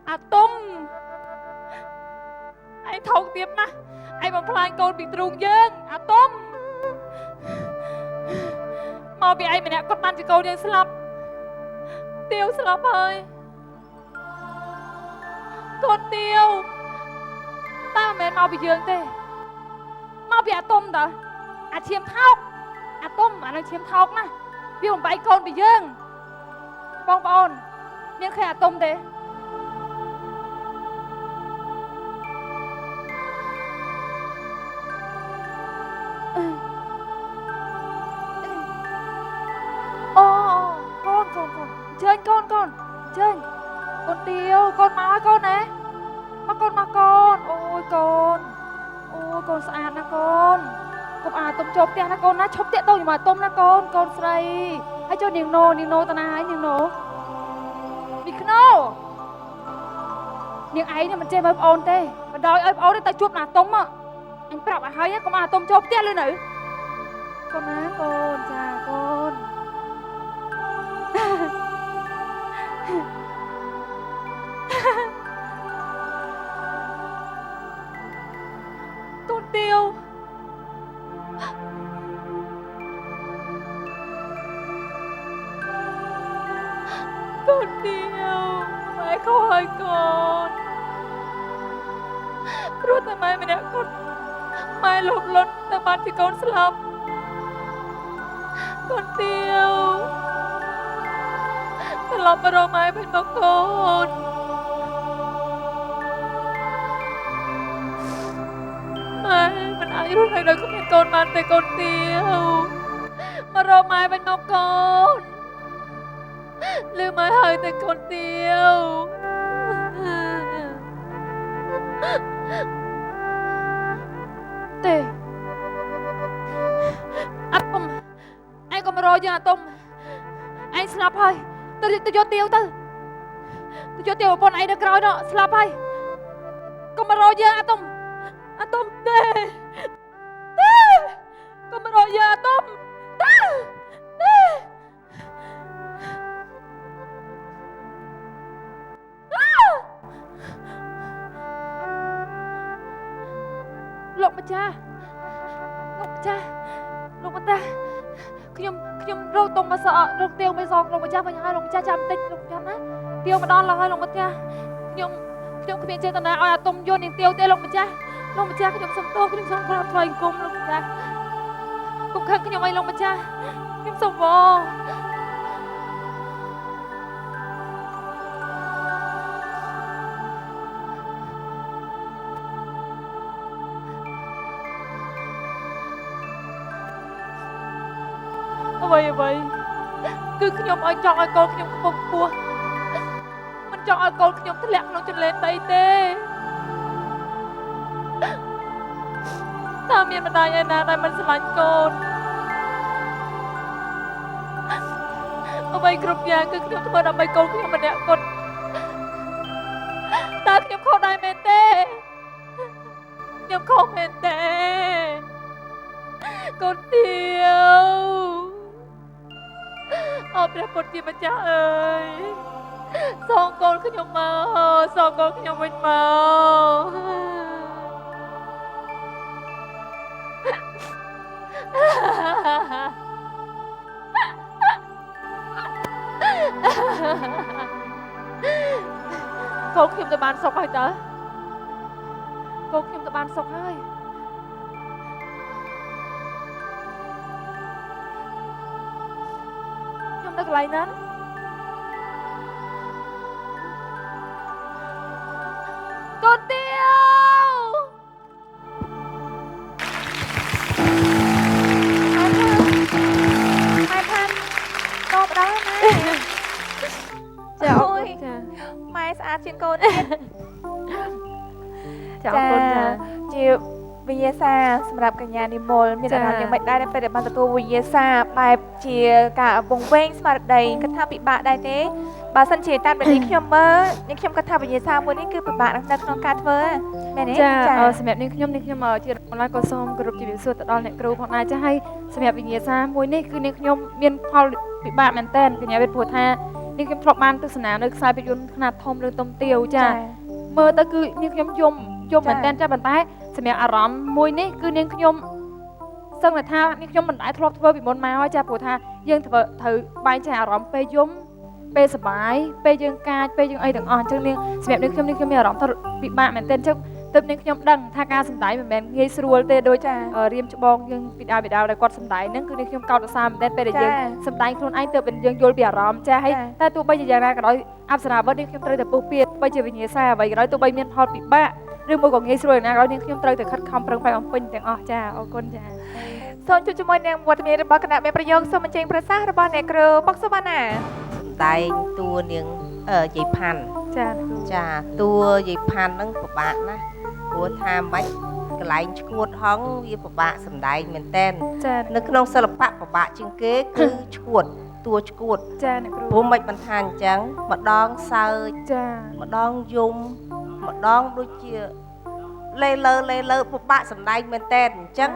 អាតុំឯងថោកទៀតណាឯងបំផ្លាញកូនពីទ្រូងយើងអាតុំមកពីឯងម្នាក់គាត់បានជាកូនយើងស្លាប់ទាវស្លាប់ហើយកូនទាវតើមិនមែនមកពីយើងទេមកពីអាតុំតើអាឈាមថោកអាតុំអានឹងឈាមថោកណាវាបំបែកកូនពីយើងបងប្អូនមានឃើញអាតុំទេអូកូនជើញកូនជើញកូនទាវកូនមកឲ្យកូនណាមកកូនអូយកូនកូនស្អាតណាកូនកុំអាតុំចូលផ្ទះណាកូនណាឈប់តាក់ទងជាមួយអាតុំណាកូនកូនស្រីហើយចូលនាងណូតាណាហើយនាងណូនេះខ្នោនាងឯងនេះមិនចេះមើលប្អូនទេបណ្ដោយឲ្យប្អូនទៅជួបអាតុំអញប្រាប់ឲ្យហើយកុំអាតុំចូលផ្ទះលឿននៅកូនណាកូនចាកូនកូនទាវម៉ែខូចឲ្យកូនព្រោះតែម៉ែម្នាក់គាត់ម៉ែលោភលន់តែបានជាកូនស្លាប់កូនទាវត្រឡប់មករកម៉ែវិញមកកូនម៉ែមិនអាចរស់នៅដោយគ្មានកូនបានទេកូនទាវមករកម៉ែវិញមកកូនលឺម៉ែហើយតែកូនទាវទេអាតុំឯងក៏មករកយើងអាតុំឯងស្លាប់ហើយទៅយកទាវទៅយកទាវប្រពន្ធឯងនៅក្រោយនោះស្លាប់ហើយកុំមករកយើងអាតុំទេកុំមករកយើងអាតុំទេលោកម្ចាស់ខ្ញុំរកតុំមកសក់រកទាវមកសក់លោកម្ចាស់វិញហើយលោកម្ចាស់ចាំតិចលោកម្ចាស់ណាទាវមកដល់ហើយលោកម្ចាស់ខ្ញុំគ្មានចេតនាឲ្យអាតុំយន់នាងទាវទេលោកម្ចាស់ខ្ញុំសុំទោសខ្ញុំសុំក្រាបថ្វាយអង្គមលោកម្ចាស់គុំខឹងខ្ញុំឲ្យលោកម្ចាស់ខ្ញុំសុំវអ្វីគឺខ្ញុំឲ្យចង់ឲ្យកូនខ្ញុំខ្ពស់មិនចង់ឲ្យកូនខ្ញុំធ្លាក់ក្នុងចន្លេដីទេតើមានម្ដាយឯណាដែលមិនស្រឡាញ់កូនអ្វីគ្រប់យ៉ាងគឺខ្ញុំធ្វើដើម្បីកូនខ្ញុំម្នាក់គត់តើខ្ញុំខុសដែរមែនទេខ្ញុំខុសមែនទេកូនទាវអរព្រះពុទ្ធជាម្ចាស់អើយ សូមកូនខ្ញុំមកសូមកូនខ្ញុំវិញមកកូនខ្ញុំទៅបានសុខហើយតើកូនខ្ញុំទៅបានសុខហើយខ្ញុំនៅកន្លែងហ្នឹងកូនទាវម៉ែផាន់តបដល់ម៉ែចាអូយចាម៉ែស្អាតជាងកូនទៀតចាអរគុណចាជាវិញ្ញាសាសម្រាប់កញ្ញានិមលមានអារម្មណ៍យ៉ាងម៉េចដែរពេលដែលបានទទួលវិញ្ញាសាបែបជាការវង្វេងស្មារតីគិតថាពិបាកដែរទេបើសិនជាតាមដែលខ្ញុំមើលនាងខ្ញុំគិតថាវិញ្ញាសាមួយនេះគឺពិបាកនៅក្នុងការធ្វើមែនទេចាសម្រាប់នាងខ្ញុំជាអនឡាញក៏សូមគោរពជំរាបសួរទៅដល់អ្នកគ្រូផងដែរចាហើយសម្រាប់វិញ្ញាសាមួយនេះគឺនាងខ្ញុំមានផលពិបាកមែនតើកញ្ញាវិទ្យព្រោះថានាងខ្ញុំធ្លាប់បានទស្សនានៅខ្សែភាពយន្តខ្នាតធំរឿងទុំទាវចាមើលទៅគឺនាងខ្ញុំយំមែនតើចាប៉ុន្តែសម្រាប់អារម្មណ៍មួយនេះគឺនាងខ្ញុំសឹងតែថានាងខ្ញុំមិនដែលធ្លាប់ធ្វើពីមុនមកចាព្រោះថាយើងត្រូវបែងចែកអារម្មណ៍ពេលយំពេលសប្បាយពេលយើងកាចពេលយើងអីទាំងអស់អញ្ចឹងនាងសម្រាប់នាងខ្ញុំមានអារម្មណ៍ថាពិបាកមែនទែនអញ្ចឹងទើបនាងខ្ញុំដឹងថាការសម្ដែងមិនមែនងាយស្រួលទេដូចរៀមច្បងយើងពីដើមដែលគាត់សម្ដែងហ្នឹងគឺនាងខ្ញុំកោតសរសើរមែនទែនពេលដែលយើងសម្ដែងខ្លួនឯងទើបយើងយល់ពីអារម្មណ៍ចាហើយតែទោះបីជាយ៉ាងណាក៏ដោយអប្សរាវុធនាងខ្ញុំត្រូវតែពុះពៀតបីជាវិញ្ញាសាអ្វីក៏ដោយទោះបីមានផលពិបាកឬមួយក៏ងាយស្រួលណាស់ក៏ដោយនាងខ្ញុំត្រូវតែខិតខំប្រឹងប្រែងបំពេញទាំងអស់ចាអរគុណចាសូមជួបជាមួយនឹងវត្តមានរបស់គណៈមេប្រយោគសូមអញ្ជើញប្រសាសន៍របស់អ្នកគ្រូបុកសុវណ្ណាតែងតួនាងយាយផាន់ចាតួយាយផាន់ហ្នឹងពិបាកណាស់ព្រោះថាម៉េចកន្លែងឈួតហងវាពិបាកសម្ដែងមែនតែននៅក្នុងសិល្បៈពិបាកជាងគេគឺឈួតតួឈួតចាអ្នកគ្រូព្រោះមិនបន្ថាអញ្ចឹងម្ដងសើចចាម្ដងយំម្ដងដូចជាលេលើពិបាកសម្ដែងមែនតែនអញ្ចឹង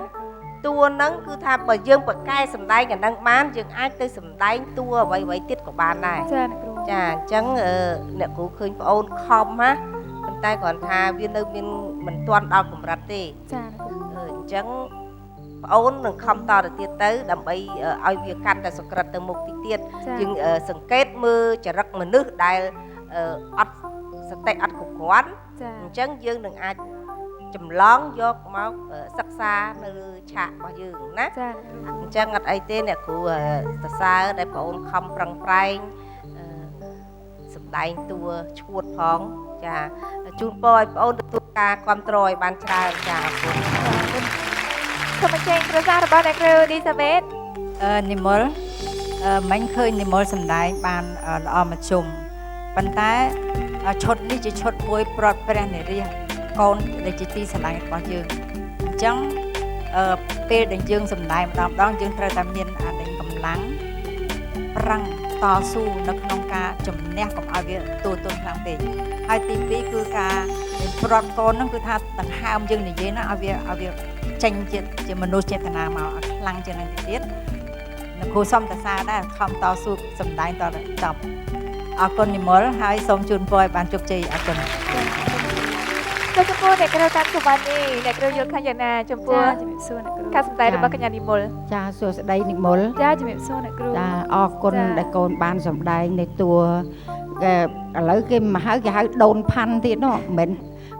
តួហ្នឹងគឺថាបើយើងបកកែសម្ដែងអាហ្នឹងបានយើងអាចទៅសម្ដែងតួអ្វីទៀតក៏បានដែរចាអ្នកគ្រូចាអញ្ចឹងអ្នកគ្រូឃើញប្អូនខំណាប៉ុន្តែគ្រាន់ថាវានៅមានមិនទាន់ដល់កម្រិតទេចាអញ្ចឹងប្អូននឹងខំតទៅទៀតទៅដើម្បីឲ្យវាកាន់តែសក្រិតទៅមុខទៀតយើងសង្កេតមើលចរិតមនុស្សដែលអត់សតិអត់គ្រប់គ្រាន់អញ្ចឹងយើងនឹងអាចចម្លងយកមកសិក្សានៅឆាករបស់យើងណាអញ្ចឹងអត់អីទេអ្នកគ្រូសរសើរដែលបងអូនខំប្រឹងប្រែងសម្ដែងតួឈួតផងចាជូនពរឲ្យបងអូនទទួលការគ្រប់គ្រងឲ្យបានច្រើនចាអរគុណសូមអញ្ជើញប្រសាសន៍របស់អ្នកគ្រូឌីសាបេតនិមលមិញឃើញនិមលសម្ដែងបានល្អមធ្យមប៉ុន្តែឈុតនេះជាឈុតមួយប្រត់ព្រះនារីកូនដែលជាទីស្រឡាញ់របស់យើងអញ្ចឹងពេលដែលយើងសម្ដែងម្ដងយើងត្រូវតែមានអាដេញកម្លាំងប្រឹងតស៊ូនៅក្នុងការជំនះកុំឲ្យវាទូទន់ខ្លាំងពេកហើយទី2គឺការប្រត់កូនហ្នឹងគឺថាដង្ហើមយើងនិយាយណាឲ្យវាចេញជាមនុស្សចេតនាមកឲ្យខ្លាំងជាងនឹងទៀតអ្នកគ្រូសុំតសាដែរខំតស៊ូសម្ដែងតទៅចប់អរគុណនិមលហើយសូមជូនពរឲ្យបានជោគជ័យអរគុណចំពោះអ្នកគ្រូតាមសុវណ្ណនេះអ្នកគ្រូយល់ឃើញយ៉ាងណាចំពោះជំរាបសួរអ្នកគ្រូការសម្ដែងរបស់កញ្ញានិមលចាសួស្ដីនិមលចាជំរាបសួរអ្នកគ្រូចាអរគុណដែលកូនបានសម្ដែងនៅតួឥឡូវគេមកហៅគេហៅដូនផាន់ទៀតនោះ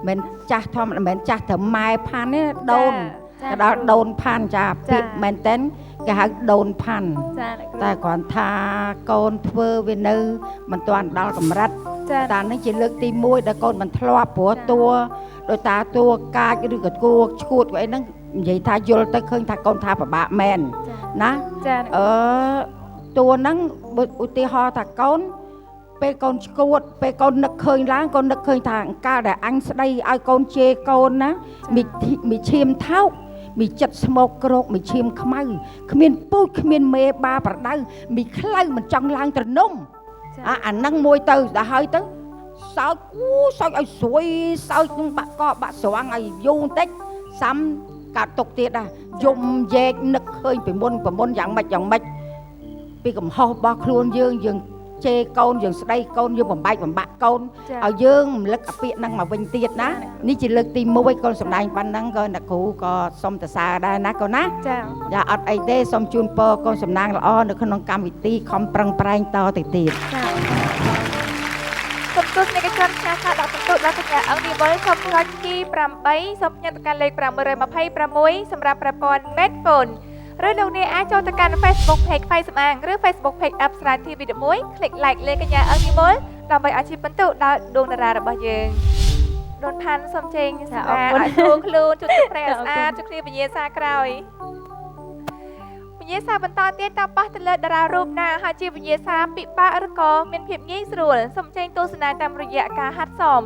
មិនចាស់ធម្មតាមិនចាស់ត្រឹមម៉ែផាន់ទេដូនក៏ដល់ដូនផាន់ចាពាក្យមែនតើគេហៅដូនផាន់តែគ្រាន់ថាកូនធ្វើវានៅមិនទាន់ដល់កម្រិតតែនេះជាលើកទី1ដែលកូនមិនធ្លាប់ព្រោះតួដោយតាតួកាចឬក៏តួឈួតអីហ្នឹងនិយាយថាយល់ទៅឃើញថាកូនថាពិបាកមែនណាតួហ្នឹងឧទាហរណ៍ថាកូនពេលកូនឈួតពេលកូននឹកឃើញឡើងកូននឹកឃើញថាអង្ការដែលអញស្ដីឲ្យកូនជេរកូនណាមីឈាមថោកមីចិត្តស្មោកក្រោកមីឈាមខ្មៅគ្មានពូជគ្មានមេបាប្រដៅមីខ្លៅមិនចង់ឡើងត្រនំអាហ្នឹងមួយទៅដល់ហើយទៅសោចសោចឲ្យស្រួយសោចនឹងបាក់កបាក់ស្រងឲ្យយូរបន្តិចសាំកាត់ទុកទៀតដែរយំយែកនឹកឃើញពីមុនយ៉ាងម៉េចពីកំហុសរបស់ខ្លួនយើង ជេរកូនយើងស្ដីកូនយើងបំបាច់កូនឲ្យយើងរំលឹកអាពាក្យហ្នឹងមកវិញទៀតណានេះជាលើកទី1កូនសម្ដែងប៉ុណ្ណឹងក៏អ្នកគ្រូក៏សុំសរសើរដែរណាកូនណាចាអត់អីទេសូមជូនពរកូនសំណាងល្អនៅក្នុងកម្មវិធីខំប្រឹងប្រែងតទៅទៀតសូមទស្សនិកជនផ្សាយការដាក់ពិន្ទុដល់កញ្ញាអង្គនិមលសូមផ្លាច់ទី8សូមផ្ញើទៅកាន់លេខ526សម្រាប់ប្រព័ន្ធ Medphone ឬលោកអ្នកអាចចូលទៅកាន់ Facebook Page ផ្នែកសម្អាងឬ Facebook Page Apsara TV11 คลิก like លេខកញ្ញាអង្គនិមលដើម្បីឲ្យជាពិន្ទុដល់ដួងតារារបស់យើងដូនផាន់សូមចេញសម្រាប់ឲ្យខ្លួនជួយទឹកប្រែស្អាតជួយគ្នាវិញ្ញាសាក្រោយវិញ្ញាសាបន្តទៀតតើប៉ះទៅលើតារារូបណាហើយជាវិញ្ញាសាពិបាកឬក៏មានភាពងាយស្រួលសូមចេញទស្សនាតាមរយៈការហាត់សម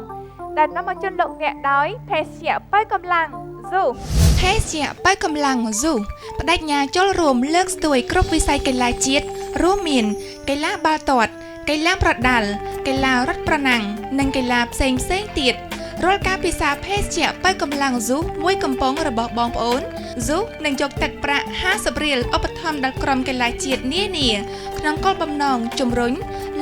ដែលនាំមកជូនលោកអ្នកដោយភេសជ្ជៈបើកម្លាំង Zoo ភេសជ្ជៈបើកម្លាំង Zoo បដិញ្ញាចូលរួមលើកស្ទួយគ្រប់វិស័យកីឡាជាតិរួមមានកីឡាបាល់ទាត់កីឡាប្រដាល់កីឡារត់ប្រណាំងនិងកីឡាផ្សេងទៀតរាល់ការពិសាភេសជ្ជៈបើកម្លាំង Zoo មួយកំប៉ុងរបស់បងប្អូន Zoo នឹងយកទឹកប្រាក់50រៀលឧបត្ថម្ភដល់ក្រុមកីឡាជាតិនានាក្នុងគោលបំណងជំរុញ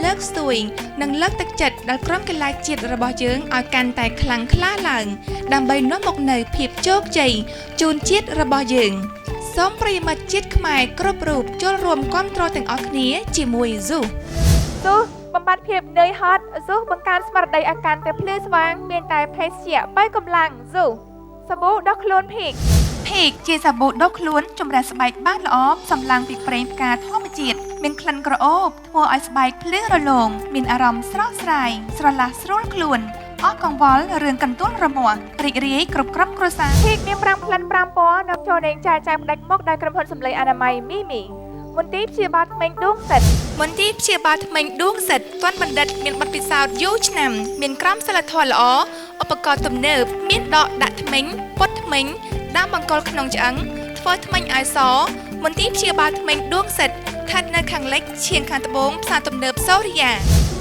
លើកស្ទួយនិងលើកទឹកចិត្តដល់ក្រុមកីឡាជាតិរបស់យើងឲ្យកាន់តែខ្លាំងក្លាឡើងដើម្បីនាំមកនូវភាពជោគជ័យជូនជាតិរបស់យើងសូមប្រិយមិត្តជាតិខ្មែរគ្រប់រូបចូលរួមគាំទ្រទាំងអស់គ្នាជាមួយ Zoo បំបត្តិភាពនឿយហត់ Zoo បង្កើនស្មារតីឲ្យកាន់តែភ្លឺស្វាងមានតែភេសជ្ជៈបើកម្លាំង Zoo សាប៊ូដុសខ្លួនភីកជាសាប៊ូដុសខ្លួនជំរះស្បែកបានល្អសម្លាំងពីប្រេងផ្កាធម្មជាតិមានក្លិនក្រអូបធ្វើឲ្យស្បែកភ្លឺរលោងមានអារម្មណ៍ស្រស់ស្រាយស្រឡះស្រួលខ្លួនអស់កង្វល់រឿងកន្ទួលរមាស់រីករាយគ្រប់ក្រុមគ្រួសារភីកមាន5ក្លិន5ពណ៌នៅចូលនៃចាយផ្ដាច់មុខដោយក្រុមហ៊ុនសម្លេងអនាម័យមីមន្ទីរព្យាបាលធ្មេញដួងសិតមន្ទីរព្យាបាលធ្មេញដួងសិតទាន់បណ្ឌិតមានបទពិសោធន៍យូរឆ្នាំមានក្រមសីលធម៌ល្អឧបករណ៍ទំនើបមានដកដាក់ធ្មេញពុតធ្មេញដាំបង្គោលក្នុងឆ្អឹងធ្វើធ្មេញឲ្យសមន្ទីរព្យាបាលធ្មេញដួងសិតស្ថិតនៅខាងលិចឈៀងខាងត្បូងផ្សារទំនើបសូរិយា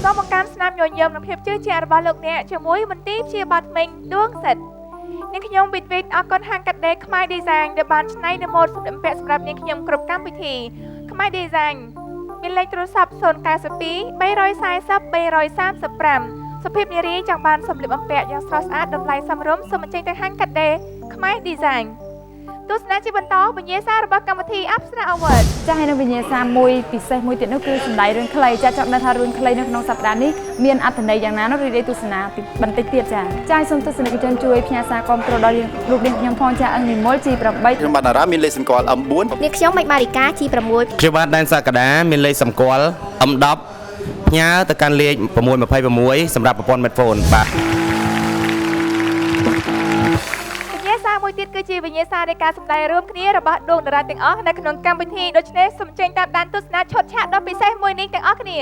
សូមបង្កើនស្នាមញញឹមនិងភាពជឿជាក់របស់លោកអ្នកជាមួយមន្ទីរព្យាបាលធ្មេញដួងសិតនាងខ្ញុំវិទ្យអរគុណហាងកាត់ដេរខ្មែរ Design ដែលបានច្នៃនូវម៉ូដសម្លៀកបំពាក់សម្រាប់នាងខ្ញុំគ្រប់កម្មវិធីខ្មែរ Design មានលេខទូរស័ព្ទ092 340 335សុភាពនារីចង់បានសម្លៀកបំពាក់យ៉ាងស្រស់ស្អាតតម្លៃសមរម្យសូមអញ្ជើញទៅហាងកាត់ដេរខ្មែរ Design ទស្សនាជាបន្តវិញ្ញាសារបស់កម្មវិធី Apsara Award ចាស់ហើយនៅវិញ្ញាសាមួយពិសេសមួយទៀតនោះគឺសម្ដែងរឿងខ្លីចាស់ចង់ដឹងថារឿងខ្លីនៅក្នុងសប្តាហ៍នេះមានអត្ថន័យយ៉ាងណានោះរីករាយទស្សនាបន្តិចទៀតចាសូមទស្សនិកជនជួយផ្ញើសារគាំទ្រដល់រូបនាងខ្ញុំផងចាអង្គនិមល G8 ខ្ញុំបាទតារាមានលេខសម្គាល់ M4 នាងខ្ញុំមិនបារីកា G6 ខ្ញុំបាទដែនសក្តាមានលេខសម្គាល់ M10 ផ្ញើទៅកាន់លេខ626សម្រាប់ប្រព័ន្ធ Medphone បាទមួយទៀតគឺជាវិញ្ញាសានៃការសម្ដែងរួមគ្នារបស់ដួងតារាទាំងអស់នៅក្នុងកម្មវិធីដូច្នេះសូមចេញតាមដានទស្សនាឈុតឆាកដ៏ពិសេសមួយនេះទាំងអស់គ្នា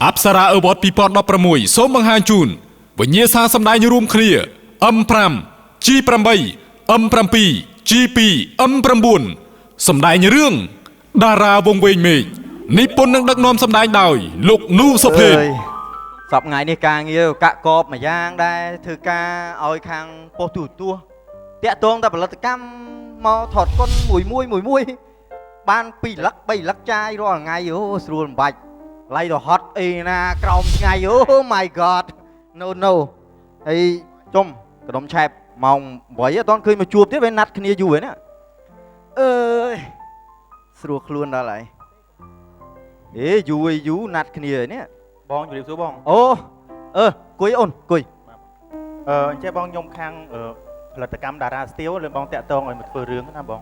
អប្សរា Award 2016សូមបង្ហាញជូនវិញ្ញាសាសម្ដែងរួមគ្នា M5 G8 M7 G2 M9 សម្ដែងរឿងតារាវង្វេងមេឃនិពន្ធនឹងដឹកនាំសម្ដែងដោយលោកនូសុភេទសប្ថ្ងៃនេះការងារកាក់កបមួយយ៉ាងដែរធ្វើការឲ្យខាងប៉ុស្តិ៍ទូរទស្សន៍តាក់ទងតែផលិតកម្មមកថតគុណមួយបាន2លឹក3លឹកចាយរាល់ថ្ងៃអូស្រួលមិនបាច់ឡៃទៅហត់អីណាក្រោមថ្ងៃអូ my god no ហើយចុំកដុំឆែបម៉ោង8អត់ទាន់ឃើញមកជួបទៀតវាណាត់គ្នាយូរហើយណាអើយស្រួលខ្លួនដល់ហើយយូរណាត់គ្នាហើយនេះបងជម្រាបសួរបងអូគួយអូនគួយអញ្ចឹងបងខ្ញុំខាងផលិតកម្មតារាស្ទៀវលើបងតាក់ទងឲ្យមកធ្វើរឿងណាបង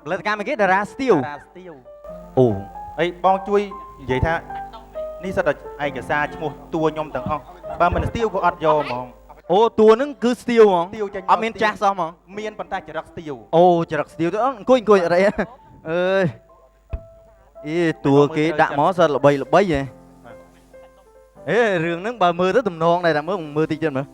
ផលិតកម្មអីគេតារាស្ទៀវអូហើយបងជួយនិយាយថានេះសិតតែឯកសារឈ្មោះតួខ្ញុំទាំងអស់បើមិនស្ទៀវក៏អត់យកហ្មងអូតួហ្នឹងគឺស្ទៀវហ្មងអត់មានចាស់សោះហ្មងមានប៉ុន្តែចរិតស្ទៀវអូចរិតស្ទៀវទៅអង្គុយអីអើយតួគេដាក់មកសិតល្បីហ៎រឿងហ្នឹងបើមើលទៅទំនងដែរតែមើលតិចទៀតមើល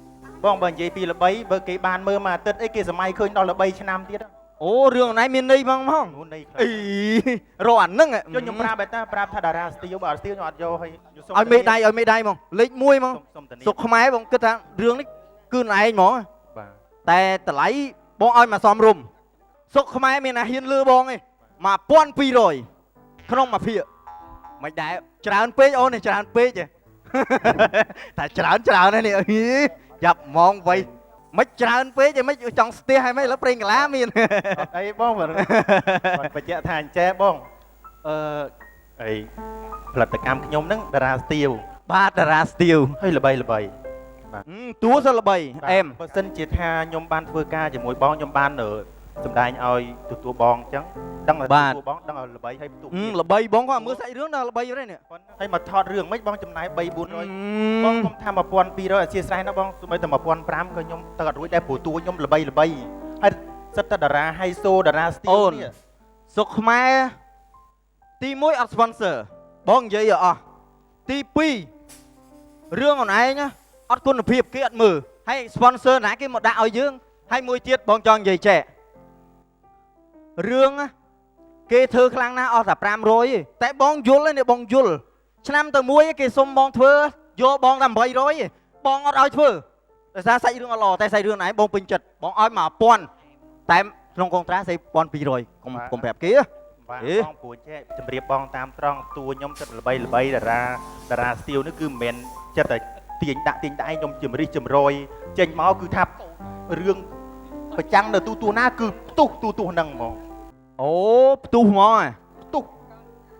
បងបើនិយាយពីល្បីបើគេបានមើលមួយអាទិត្យអីគេសម័យឃើញដល់ល្បីឆ្នាំទៀតអូ Ồ rương này miền Tây mong mong. Ý rồi ảnh nâng ạ. Cho nhung pra beta pra tha đà ra steel bà steel nhọt vô hay. Ở mê đai mong. Lịch muôi mong. Sục không ai mong. Cứ thằng rương này cứ này mong.แต่ตะไหลบองอ้อยมาซ้อมรุมสกขมายเมียนะเฮียนลือบองไงมาป้อนปีrồiขนมมาเพียไม่ได้จานเป๊ะโอ้เนี่ยจานเป๊ะจ้ะแต่จานนั่นเนี่ยจับมองไปไม่จานเป๊ะจ้ะไม่จังสเตียให้ไม่แล้วเปล่งกล้ามีน ไอ้บ้องเหมือนไปเจาะทานแจ้บ้องไอ้ผลิตกรรมขยมนั่งดาราสตีล บ้าดาราสตีล เฮ้ยระบาย ตัวสละใบเอ็ม เปอร์เซ็นต์จิตหายมบ้านเพื่อกาจะมวยบ้องยมบ้านเนอสำได้เอาตัวบ้องจังดังตัวบ้องดังเอาระบายให้ตัวระบายบ้องก็มือใส่เรื่องน่ะระบายอยู่ได้เนี่ยให้มาทอดเรื่องไม่บ้องจำนายใบบุญเลยบ้องผมทำมาปอนปีร้อยเสียสายนะบ้องสมัยแต่มาปอนพรำก็ยมตลอดรุ่ยได้ผู้ตัวยมระบายให้สัตดาราไฮโซดาราสตีลเนี่ยสุขแม่ตีมวยอัดสปอนเซอร์บ้องเยอะอ่ะตีปีเรื่องของไหนเนี่ยอัดคุณภาพกี่อัดมือให้สปอนเซอร์ไหนกี่หมดดาวยืงให้มวยเทียดบองจองใหญ่แฉะเรื่องเกเธอครั้งหน้าเอาแต่ปรามโรยแต่บองยุลเลยเนี่ยบองยุลฉะนั้นแต่มวยเกสมบองเธอโยบองทำใบร้อยบองเอาเธอแต่ใส่เรื่องอะไรแต่ใส่เรื่องไหนบองเป็นจัดบองอ้อยมาปอนแต่ลงกองตราใส่ปอนปีร้อยกลมแบบกี้บ้องปูนแช่จำเรียบบ้องตามตรองตัวยมจัดระบายดาราสตีลนี่คือเมนจัดแต่ตีนได้ยมจำรีจำโรยเจนม้าคือทับเรื่องประจังเนอตัวหน้าคือตัวนังมองโอ้ตัวมองตุ๊ก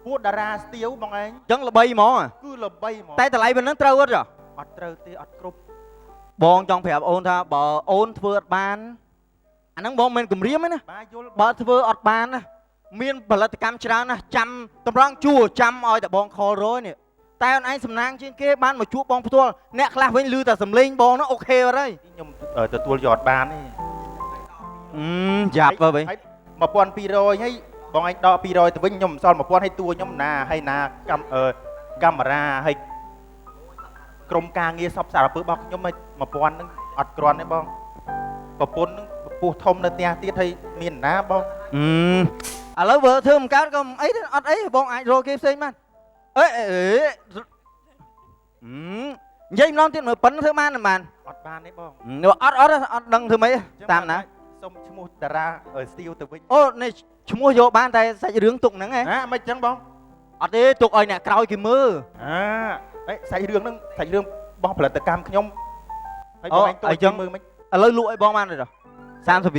พูดดาราสตีลมองไงจังระบายมองคือระบายมองแต่ไหลเป็นนั้นเต้าเหรออัดเต้าตีอัดกรุบบองจังแผลโอนท่าบ่โอนเฟือดบานอันนั้นบองเป็นกลุ่มเรียมไหมนะบ่เฟืออัดบานนะมีนผลิตกรรมชรานะจำตำรังจู่จำอ้อยแต่บองคอร้อยเนี่ยแต่อันไอ้สำนักเช่นเก็บ้านมาชูบองตัวเนี่ยคลาเว้นลือแต่สำเร็จบองนั่นโอเคเลยยมแต่ตัวหยอดบานนี่จับไปมาปอนปีร้อยให้บองไอ้ดอกปีร้อยแต่วิ่งยมซ้อนมาปอนให้ตัวยมนาให้นากำราให้กรมการเงียซับสารปื้บอกยมมาปอนนึงอัดกรอนได้บ้องปะปนนึงปูทมในเตียตีให้มีนนะบ้องแล้วเบอร์เทิมการก็ไอ้อัดไอ้บ้องไอ้โรเกฟเซนมันยิ่งน้องที่เหมือนปั้นเธอมันมันอัดบานได้บ้องเดี๋ยวอัดดังเธอไหมตามนะสมชมูดาราสตีลตัววิ่งโอ้ในชมูโยบ้านแต่ใส่เรื่องตุกนั่งไงไม่จังบ้องอัดเอ้ตุกไอ้เนี่ยกรอยกี่มือใส่เรื่องนั่งใส่เรื่องบ้องผลิตกรรมขยมไอ้บ้องไอ้จังมือไหมเลยลุยบ้องมันเลยเหรอ30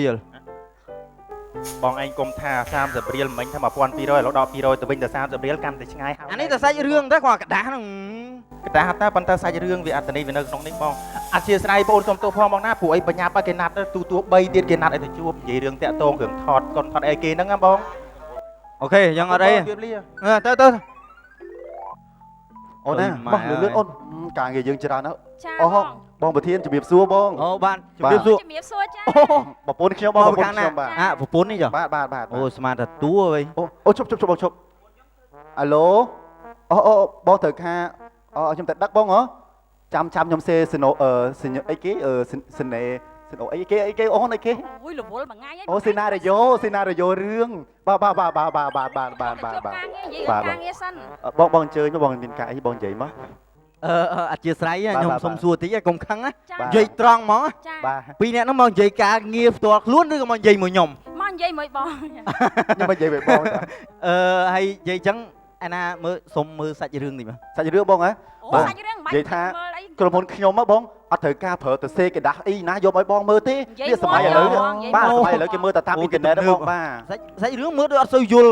บองไอ้กรมท่า30 เรียลมันถ้ามาปอนปีร้อยแล้วดอกปีร้อยตัววิ่งแต่30 เรียลกันแต่ช่างไงอันนี้แต่ใส่เรื่องได้กว่ากระดาษกระดาษแต่ปันแต่ใส่เรื่องวิอัตนีเป็นน้องนิ่งบองอาเซียสไนโปนสมตัวพองบองหน้าผู้ไอ้ปัญญาปาเกนัดตัวใบเตียนเกนัดไอ้ตัวจูบใหญ่เรื่องเตะโตงเขื่องถอดก่อนถอดไอ้เกนั่งงั้นบองโอเคยังอะไรเต้โอ้เนี่ยบ้องเลื่อนอ้นการเกี่ยยังจะได้นะอ๋อบองประเทศจะบีบซัวบองบ้านจะบีบซัวจ้าปะปนเขียวบองปะปนเขียวบ้าปะปนนี่จ้ะบ้าโอ้สมาร์ทตัวไปโอ้ชบบองชบฮัลโหลบองเถิดค่ะจำแต่ดักบองเหรอจำยมเซสโนสินไอ้เก๋สินเนสินโอไอ้เก๋โอ้ไอ้เก๋โอ้ยหลบวอลบางไงโอ้สินาเรโยเรื่องบ้าบองเจอไม่บองเป็นกายบองใหญ่มั้ยอาชีพไรยมสมสูติกงคังนะใหญ่ตรองมั้งปีนี้น้องมองใหญ่กาเงียบตัวล้วนหรือมองใหญ่เหมือนยมมองใหญ่เหมือนบองยังไม่ใหญ่แบบบองให้ใหญ่จังอันน่ะมือสมมือสัจเรื่องดิมั้ยสัจเรื่องบองเหรอใหญ่ท่ากระพนขยมมั้งบองอัดเถอะกาเผอแต่เซกระดักอีนะยมไอ้บองมือตีเนี่ยสมัยเลยบ้าสมัยเลยแกมือแต่ทำอีกเกินได้บองบ้าสัจเรื่องมือด้วยอัดซื้อยุล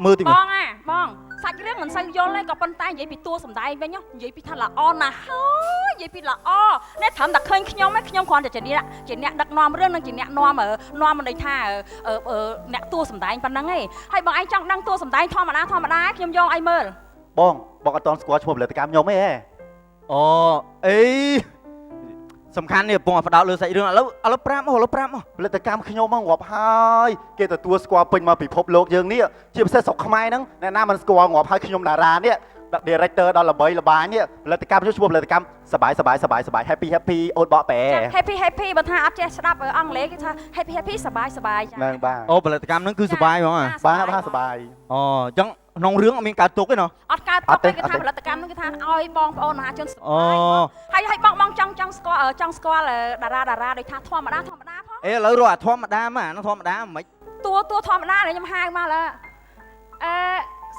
มือตีมั้ยบองอ่ะบองสัจเรื่องเหมือนซื้อยุลเลยกับปันตายใหญ่ปีตัวสมได้ไปเนาะใหญ่ปีทันละอ้อนนะเฮ้ยใหญ่ปีละอ้อเนี่ยทำดักเคยขยมไหมขยมคอนแต่เจนี่ละเจนี่ดักนอมเรื่องนึงเจนี่นอมมันได้ท่าเนี่ยตัวสมได้ปันนั่งไงให้บองไอ้จังดังตัวสมได้ทอมาได้ขยมยองไอ้เมื่อบองตอนสกอร์ชมเลยแต่การยองไม่อ๋อเอ้สำคัญเนี่ยปองฝาดาวเลยใส่เรื่องแล้วปรามเลยแต่การขยมมั่งหัวพายเกตตัวสกอร์เป็นมาปีพบโลกอย่างนี้เจียบเส้นสกขมายนั่งในหน้ามันสกอร์หัวพายขยมดาราเนี่ย ដាក់ director ដល់ល្បីល្បាញនេះផលិតកម្មឈ្មោះផលិតកម្មសបាយ happy អូនបកបែ happy បើថាអត់ចេះស្ដាប់អង់គ្លេសគេថា happy សបាយចា៎ ហ្នឹងបាទ អូផលិតកម្មហ្នឹងគឺសបាយហ្មង បាទសបាយ អូអញ្ចឹងក្នុងរឿងអត់មានកើតទុកទេណោះ អត់កើតទុកទេគេថាផលិតកម្មហ្នឹងគេថាឲ្យបងប្អូនមហាជនស្គាល់ហើយបងចង់ស្គាល់តារាដូចថាធម្មតាផង អេឥឡូវរកអាធម្មតាមកអានោះធម្មតាមិន តួធម្មតាដែលខ្ញុំហៅមកលើ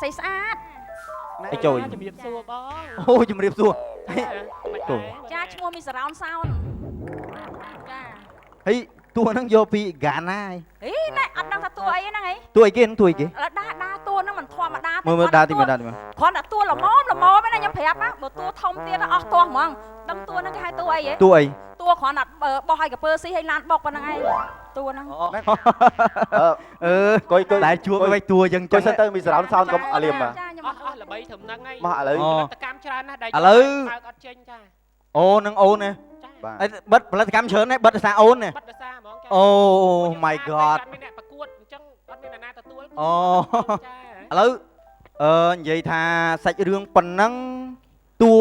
ស្រីស្អាត អីជួយជំរាបសួរបងអូជំរាបសួរចាឈ្មោះមីសរោនសោនចា ហើយតួហ្នឹងយកពីហ្គាណាហើយ ណែអត់ដឹងថាតួអីហ្នឹងហី តួអីគេតួអីគេ ដើរតួហ្នឹងមិនធម្មតា មើលដើរទីមើល គ្រាន់តែតួល្មមឯណាខ្ញុំប្រាប់បើតួធំទៀតអស់ទាស់ហ្មងដឹងតួហ្នឹងគេហៅតួអីហ៎ តួអី តួគ្រាន់តែបោះឲ្យកពើស៊ីឲ្យឡានបុកប៉ុណ្្នឹងឯងតួហ្នឹង កុយតែជួបឲ្យតួចឹង កុយសិនទៅមីសរោនសោនកុំអាលៀមបាទ អស់ល្បីត្រឹមហ្នឹងឯង មកឥឡូវ ផលិតកម្មច្រើនណាស់ដែល ឥឡូវ អត់ចេញចា អូនឹងអូនណាហើយបិទផលិតកម្មច្រើនណាស់បិទដោយសារអូនណា បិទដោយសារហ្មងចា អូ my god មានអ្នកប្រកួតអញ្ចឹងអត់មានអ្នកណាទទួល អូឥឡូវនិយាយថាសាច់រឿងប៉ុណ្ណឹងតួ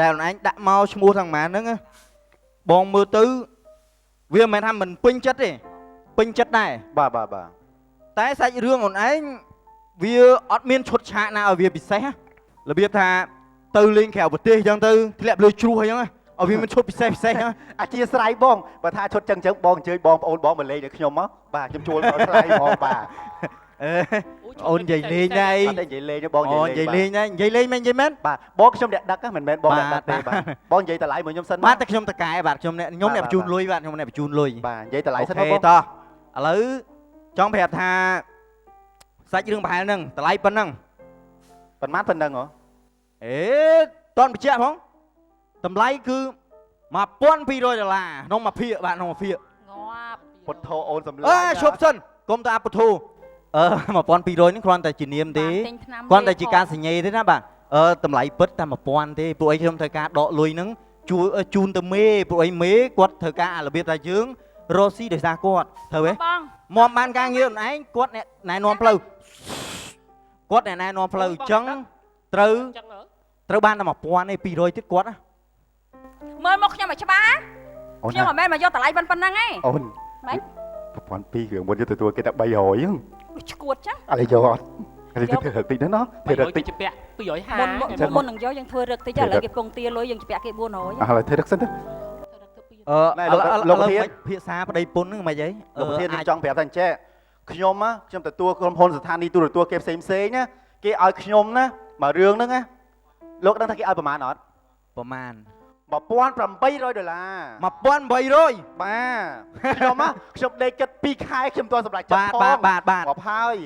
ដែលខ្លួនឯងដាក់មកឈ្មោះទាំងម៉ានហ្នឹងបងមើលទៅវាមិនមែនថាមិនពេញចិត្តទេពេញចិត្តដែរ បាទ តែសាច់រឿងខ្លួនឯងវាអត់មានឈុតឆាកណាឲ្យវាពិសេសរបៀបថាទៅលេងក្រៅប្រទេសអញ្ចឹងទៅធ្លាក់លើជ្រោះអញ្ចឹងឲ្យវាមិនឈុតពិសេសអធិស្ឋានបងបើថាឈុតចឹងបងអញ្ជើញបងប្អូនបងមកលេងនៅខ្ញុំមកបាទខ្ញុំជួលមកថ្លៃហ្មងបាទ អូននិយាយលេងដែរ អត់និយាយលេងទេបង អូនិយាយលេងដែរនិយាយលេងមែននិយាយមែន បាទបងខ្ញុំអ្នកដឹកមិនមែនបងអ្នកដឹកទេបាទបងនិយាយតម្លៃមួយខ្ញុំសិន បាទតែខ្ញុំតកែបាទខ្ញុំអ្នកបញ្ជូនលុយបាទខ្ញុំអ្នកបញ្ជូនលុយ បាទនិយាយតម្លៃសិន អូខេតោះឥឡូវចង់ប្រាប់ថាសាច់រឿងប្រហែលហ្នឹងតម្លៃប៉ុណ្ណឹង ប៉ុន្មានប៉ុណ្ណឹងហ៎ អេតន់បញ្ជាក់ផងតម្លៃគឺ$1200ក្នុងមួយភាគបាទក្នុងមួយភាគ ងាប់ ពុទ្ធោអូនសម្លាញ់ ឈប់សិនកុំតាពុទ្ធោ$1200នេះគ្រាន់តែជានាមទេគ្រាន់តែជាការសញ្ញេទេណាបាទតម្លៃពិតតែ1000ទេពួកអីខ្ញុំត្រូវការដកលុយហ្នឹងជូនទៅមេពួកអីមេគាត់ត្រូវការអារបៀបថាយើងរស់ស៊ីដោយសារគាត់ត្រូវទេមកបានការងារខ្លួនឯងគាត់ណែនាំផ្លូវគាត់ណែនាំផ្លូវអញ្ចឹងត្រូវបានតែ1000ទេ200ទៀតគាត់ណា មើលមកខ្ញុំឲ្យច្បាស់ខ្ញុំមិនមែនមកយកតម្លៃប៉ុណ្ណឹងទេ អូន ម៉េច 1002គ្រឿងមុនយកទទួលគេតែ300ហ្នឹង ឈួតចឹង ឥឡូវយកអត់ឥឡូវធ្វើរឹកតិចណាធ្វើរឹកតិច ពាក់250មុននឹងយកយើងធ្វើរឹកតិចឥឡូវគេពងទាលុយយើងពាក់គេ400 ឥឡូវធ្វើរឹកសិនទៅ លោកធានភាសាប្តីពុនហ្នឹងមិនអី លោកធានចង់ប្រាប់ថាអញ្ចេះខ្ញុំទទួលក្រុមហ៊ុនស្ថានីយ៍ទូរទស្សន៍គេផ្សេងណាគេឲ្យខ្ញុំណាមករឿងហ្នឹងណាលោកដឹងថាគេឲ្យប្រមាណអត់ ប្រមាណ$1800 $1800 បាទខ្ញុំដេកគិត2ខែខ្ញុំទាន់សម្រេចចិត្តផងបាទមកហើយ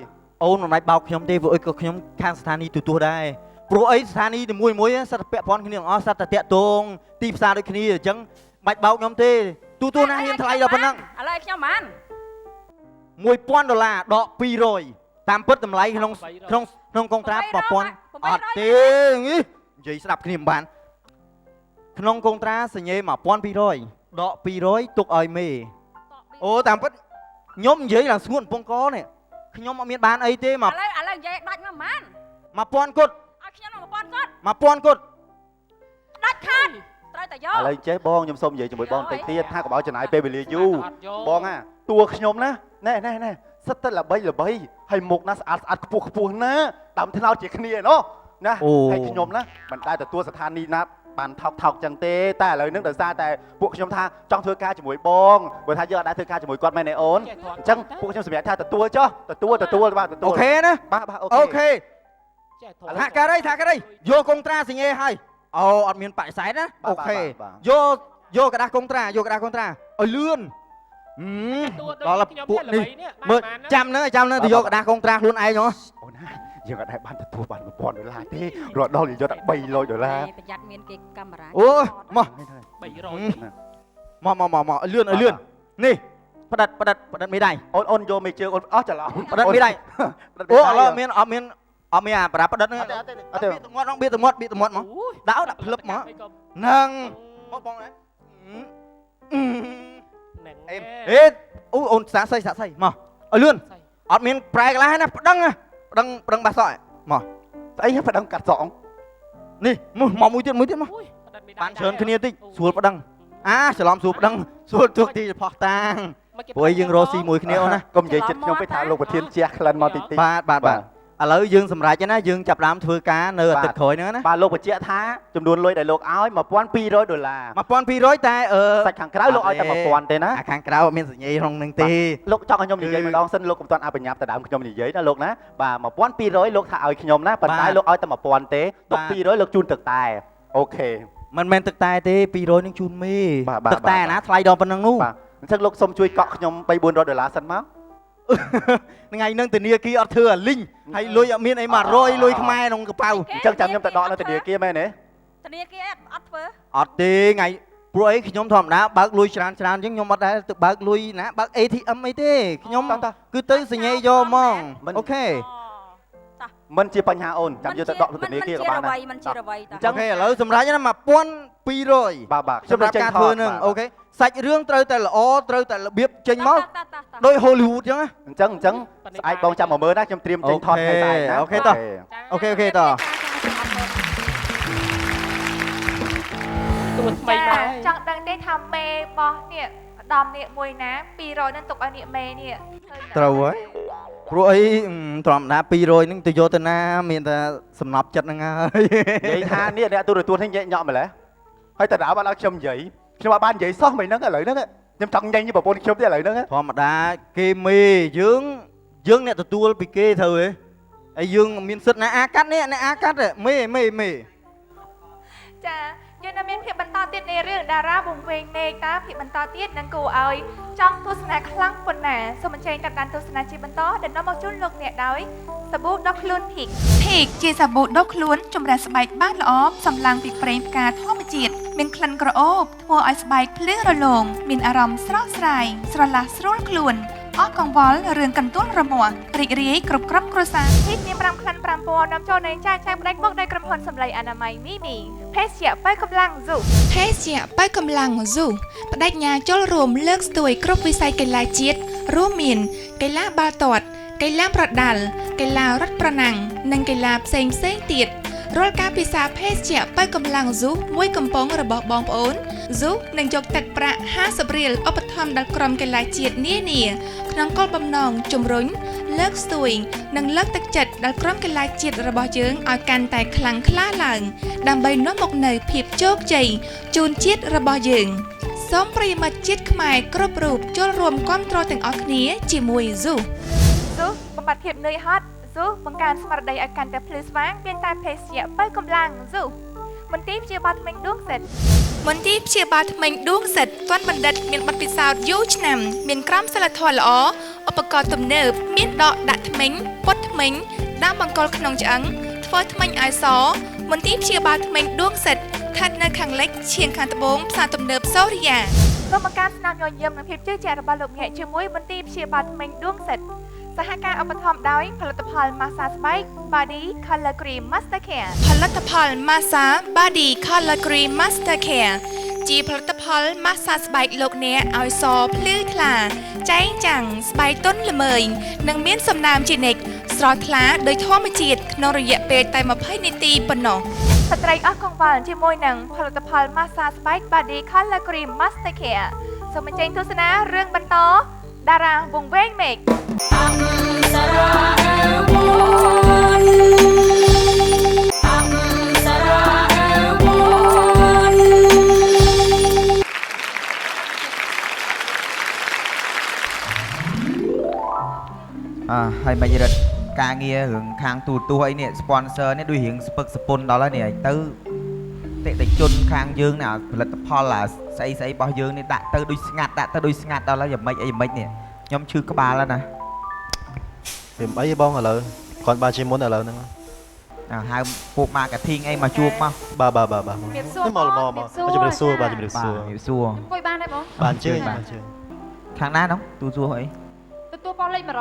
អូនមិនបាច់បោកខ្ញុំទេព្រោះអីក៏ខ្ញុំខាងស្ថានីយ៍ទូរទស្សន៍ដែរព្រោះអីស្ថានីយ៍មួយសិតតែពាក់ព័ន្ធគ្នាទាំងអស់សិតតែតាក់ទងទីផ្សារដូចគ្នាអញ្ចឹងបាច់បោកខ្ញុំទេទូរទស្សន៍ណាហ៊ានថ្លៃដល់ប៉ុណ្ណឹង ឥឡូវខ្ញុំបាន$1000 ដក200តាមពិតតម្លៃក្នុងកុងត្រា1000អត់ទេនិយាយស្ដាប់គ្នាមិនបានក្នុងកុងត្រាសញ្ញេ$1200ដក200ទុកឲ្យមេអូតាមពិតខ្ញុំនិយាយឡើងស្ងួនកំពង់កនេះខ្ញុំអត់មានបានអីទេមកឥឡូវនិយាយដាច់មកប៉ុន្មាន1000គត់ឲ្យខ្ញុំ1000គត់1000គត់ដាច់ខាតត្រូវតែយកឥឡូវចេះបងខ្ញុំសូមនិយាយជាមួយបងបន្តិចទៀតថាកុំឲ្យចំណាយពេលវេលាយូរបងតួខ្ញុំណាណែសិតតែល្បីហើយមុខណាស្អាតខ្ពស់ណាដាំថ្នោតជាគ្នាណោះណាហើយខ្ញុំណាមិនដែលទទួលស្ថានីយ៍ណាបានថោកចឹងទេតែឥឡូវហ្នឹងដោយសារតែពួកខ្ញុំថាចង់ធ្វើការជាមួយបងបើថាយើងអត់ដែរធ្វើការជាមួយគាត់មែនទេអូនអញ្ចឹងពួកខ្ញុំសម្រាប់ថាទទួលចុះទទួលបាទទទួលអូខេណាបាទអូខេថាការីយកកុងត្រាសញ្ញេឲ្យអូអត់មានបដិសេធណាអូខេយកกระดาษកុងត្រាឲ្យលឿនដល់ពួកនេះមើលចាំហ្នឹងទៅយកกระดาษកុងត្រាខ្លួនឯងហ៎អូនណាយើងអត់ដែរបានទទួលបាន$1000ទេរត់ដល់យើងយកតែ$300ប្រយ័ត្នមានគេកាមេរ៉ាអូមក300លឿននេះផ្ដិតមេដៃអូនយកមេជើងអូនអស់ច្រឡំផ្ដិតមេដៃអូឥឡូវអត់មានអាប្រាផ្ដិតហ្នឹងអត់ទេបៀតមាត់មកដាក់ភ្លឹបមកហ្នឹងមកបងណាអេអូនសាក់សៃមកឲ្យលឿនអត់មានប្រែកន្លះណាប្តឹងបាសសក់មកស្អីប្តឹងកាត់សក់ នេះមកមួយទៀតមកបានច្រើនគ្នាតិចស្រួលប្តឹងច្រឡំស្រួលប្តឹងស្រួលទួទីផោះតាងព្រោះយើងរកស៊ីមួយគ្នាអូនណា កុំនិយាយចិត្តខ្ញុំពេកថាលោកប្រធានជះក្លិនមកតិចបាទឥឡូវយើងសម្រេចណាយើងចាប់ផ្ដើមធ្វើការនៅអាទិត្យក្រោយហ្នឹងណាបាទលោកបញ្ជាក់ថាចំនួនលុយដែលលោកឲ្យ$1200 $1200តែសាច់ខាងក្រៅលោកឲ្យតែ1000ទេណាខាងក្រៅអត់មានសញ្ញាក្នុងហ្នឹងទេលោកចង់ឲ្យខ្ញុំនិយាយម្ដងសិនលោកកុំទាន់អបញ្ញាប់ទៅដើមខ្ញុំនិយាយណាលោកណាបាទ$1200លោកថាឲ្យខ្ញុំណាប៉ុន្តែលោកឲ្យតែ1000ទេទុក200លោកជូនទឹកតែអូខេមិនមែនទឹកតែទេ200នឹងជូនមេទឹកតែណាថ្លៃដល់ប៉ុណ្ណឹងនោះបាទអញ្ចឹងលោកសុំជួយកក់ខ្ញុំ$300-400សិនមកថ្ងៃហ្នឹងធនាគារអត់ធ្វើអាលីងហើយលុយអត់មានអី100លុយខ្មែរក្នុងកប៉ៅអញ្ចឹងចាំខ្ញុំទៅដកនៅធនាគារមែនទេធនាគារអត់ធ្វើអត់ទេថ្ងៃព្រោះអីខ្ញុំធម្មតាបើកលុយច្រើនអញ្ចឹងខ្ញុំអត់ដែរទៅបើកលុយណាបើក ATM អីទេខ្ញុំគឺទៅសញ្ញេយកហ្មងអូខេមិនជាបញ្ហាអូនចាំយកទៅដកធនាគារក៏បានដែរមិនជារវៃតាអញ្ចឹងឥឡូវសម្រាប់ណា$1200បាទខ្ញុំចេញធ្វើហ្នឹងអូខេសាច់រឿងត្រូវតែល្អត្រូវតែរបៀបចេញមកដោយ Hollywood អញ្ចឹងស្អែកបងចាំមកមើលណាខ្ញុំត្រៀមចេញថតថ្ងៃស្អែកណាអូខេតោះអូខេតោះទួថ្មីមកចង់ដឹងទេថាមេបោះនេះដំនេះមួយណា200នឹងទុកឲ្យនេះមេនេះត្រូវហើយព្រោះអីធម្មតា200ហ្នឹងទៅយកទៅណាមានតែសំណប់ចិត្តហ្នឹងហើយនិយាយថានេះអ្នកទូរទស្សន៍ហ្នឹងញ៉ក់ម្លេះហើយតើដើមអត់ឲ្យខ្ញុំនិយាយខ្ញុំអត់បាននិយាយសោះមិនហ្នឹងឥឡូវហ្នឹងខ្ញុំចង់ញ៉ាញ់ប្រពន្ធខ្ញុំទេឥឡូវហ្នឹងធម្មតាគេមេយើងអ្នកទទួលពីគេត្រូវហ៎ហើយយើងមានសិទ្ធិណាអាកាត់នេះអ្នកអាកាត់មេចាយើងនៅមានភាពបន្តទៀតនៃរឿងតារាវង្វេងមេឃតាភាពបន្តទៀតនឹងគួរឲ្យចង់ទស្សនាខ្លាំងប៉ុណ្ណាសូមអញ្ជើញតាមដានទស្សនាជាបន្តដែលនាំមកជូនលោកអ្នកដោយសាប៊ូដុសខ្លួនភីកជាសាប៊ូដុសខ្លួនចម្រាស់ស្បែកបានល្អសម្លឹងពីប្រេងផ្កាធម្មជាតិមានក្លិនក្រអូបធ្វើឲ្យស្បែកភ្លឺរលោងមានអារម្មណ៍ស្រស់ស្រាយស្រឡះស្រួលខ្លួនអស់កង្វល់រឿងកន្ទួលរមាស់រីករាយគ្រប់ក្រុមគ្រួសារភីកមាន5ក្លិន5ពណ៌នាំចូលនៃចាយផ្ដាច់មកដោយក្រុមហ៊ុនសម្លេងអនាម័យមីមីភេសជ្ជៈបើកម្លាំងស៊ូភេសជ្ជៈបើកម្លាំងស៊ូបដិញ្ញាចូលរួមលើកស្ទួយគ្រប់វិស័យកីឡាជាតិរួមមានកីឡាបាល់ទាត់កីឡាប្រដាល់កីឡារត់ប្រណាំងនិងកីឡាផ្សេងទៀតរាល់ការពិសាភេសជ្ជៈបើកម្លាំងស៊ូមួយកំប៉ុងរបស់បងប្អូនស៊ូនឹងយកទឹកប្រាក់50រៀលឧបត្ថម្ភដល់ក្រុមកីឡាជាតិនានាក្នុងគោលបំណងជំរុញលើកស្ទួយនិងលើកទឹកចិត្តដល់ក្រុមកីឡាជាតិរបស់យើងឲ្យកាន់តែខ្លាំងក្លាឡើងដើម្បីនាំមកនូវភាពជោគជ័យជូនជាតិរបស់យើងសូមប្រិយមិត្តជាតិខ្មែរគ្រប់រូបចូលរួមគាំទ្រទាំងអស់គ្នាជាមួយស៊ូបំបត្តិភាពនឿយហត់ស៊ូបង្កើនស្មារតីឲ្យកាន់តែភ្លឺស្វាងមានតែភេសជ្ជៈបើកម្លាំងស៊ូមន្ទីរព្យាបាលធ្មេញដួងសិទ្ធមន្ទីរព្យាបាលធ្មេញដួងសិទ្ធទាន់បណ្ឌិតមានបទពិសោធន៍យូរឆ្នាំមានក្រមសីលធម៌ល្អឧបករណ៍ទំនើបមានដកដាក់ធ្មេញពុតធ្មេញដាក់បង្គោលក្នុងឆ្អឹងធ្វើធ្មេញឲ្យសមន្ទីរព្យាបាលធ្មេញដួងសិទ្ធស្ថិតនៅខាងលិចឈាងខាងត្បូងផ្សារទំនើបសូរិយាក្រុមការស្នាមញញឹមនិងភាពជឿជាក់របស់លោកអ្នកជាមួយមន្ទីរព្យាបាលធ្មេញដួងសិទ្ធសហការឧបត្ថម្ភដោយផលិតផល Massa ស្បែក Body Color Cream Master Care ផលិតផល Massa Body Color Cream Master Care ជាផលិតផល Massa ស្បែកលោកអ្នកឲ្យសភ្លឺថ្លាចែងចាំងស្បែកទន់ល្មើយនិងមានសំណើមជានិច្ចស្រស់ថ្លាដោយធម្មជាតិក្នុងរយៈពេលតែ20នាទីប៉ុណ្ណោះស្ត្រីអស់កង្វល់ជាមួយនឹងផលិតផល Massa ស្បែក Body Color Cream Master Care សូមអញ្ជើញទស្សនារឿងបន្តតារាវង្វេងមេឃហើយមិនរត់ការងាររឿងខាងទូរទស្សន៍អីនេះ sponsor នេះដូចរៀងស្ពឹកស្ពុនដល់ហើយនេះទៅតិថិជនខាងយើងនេះផលិតផលអាស្អីរបស់យើងនេះដាក់ទៅដូចស្ងាត់ដល់ហើយយ៉ាងម៉េចនេះខ្ញុំឈឺក្បាលហើយណាវាមិនអីបងឥឡូវគ្រាន់បើជាមុនឥឡូវហ្នឹងហៅពួក marketing អីមកជួបមកបាទមកជំរាបសួរជំរាបសួរអង្គុយបានទេបងបានជើញខាងណានោះទូសួរអីទទួលប៉ុស្តិ៍លេខ100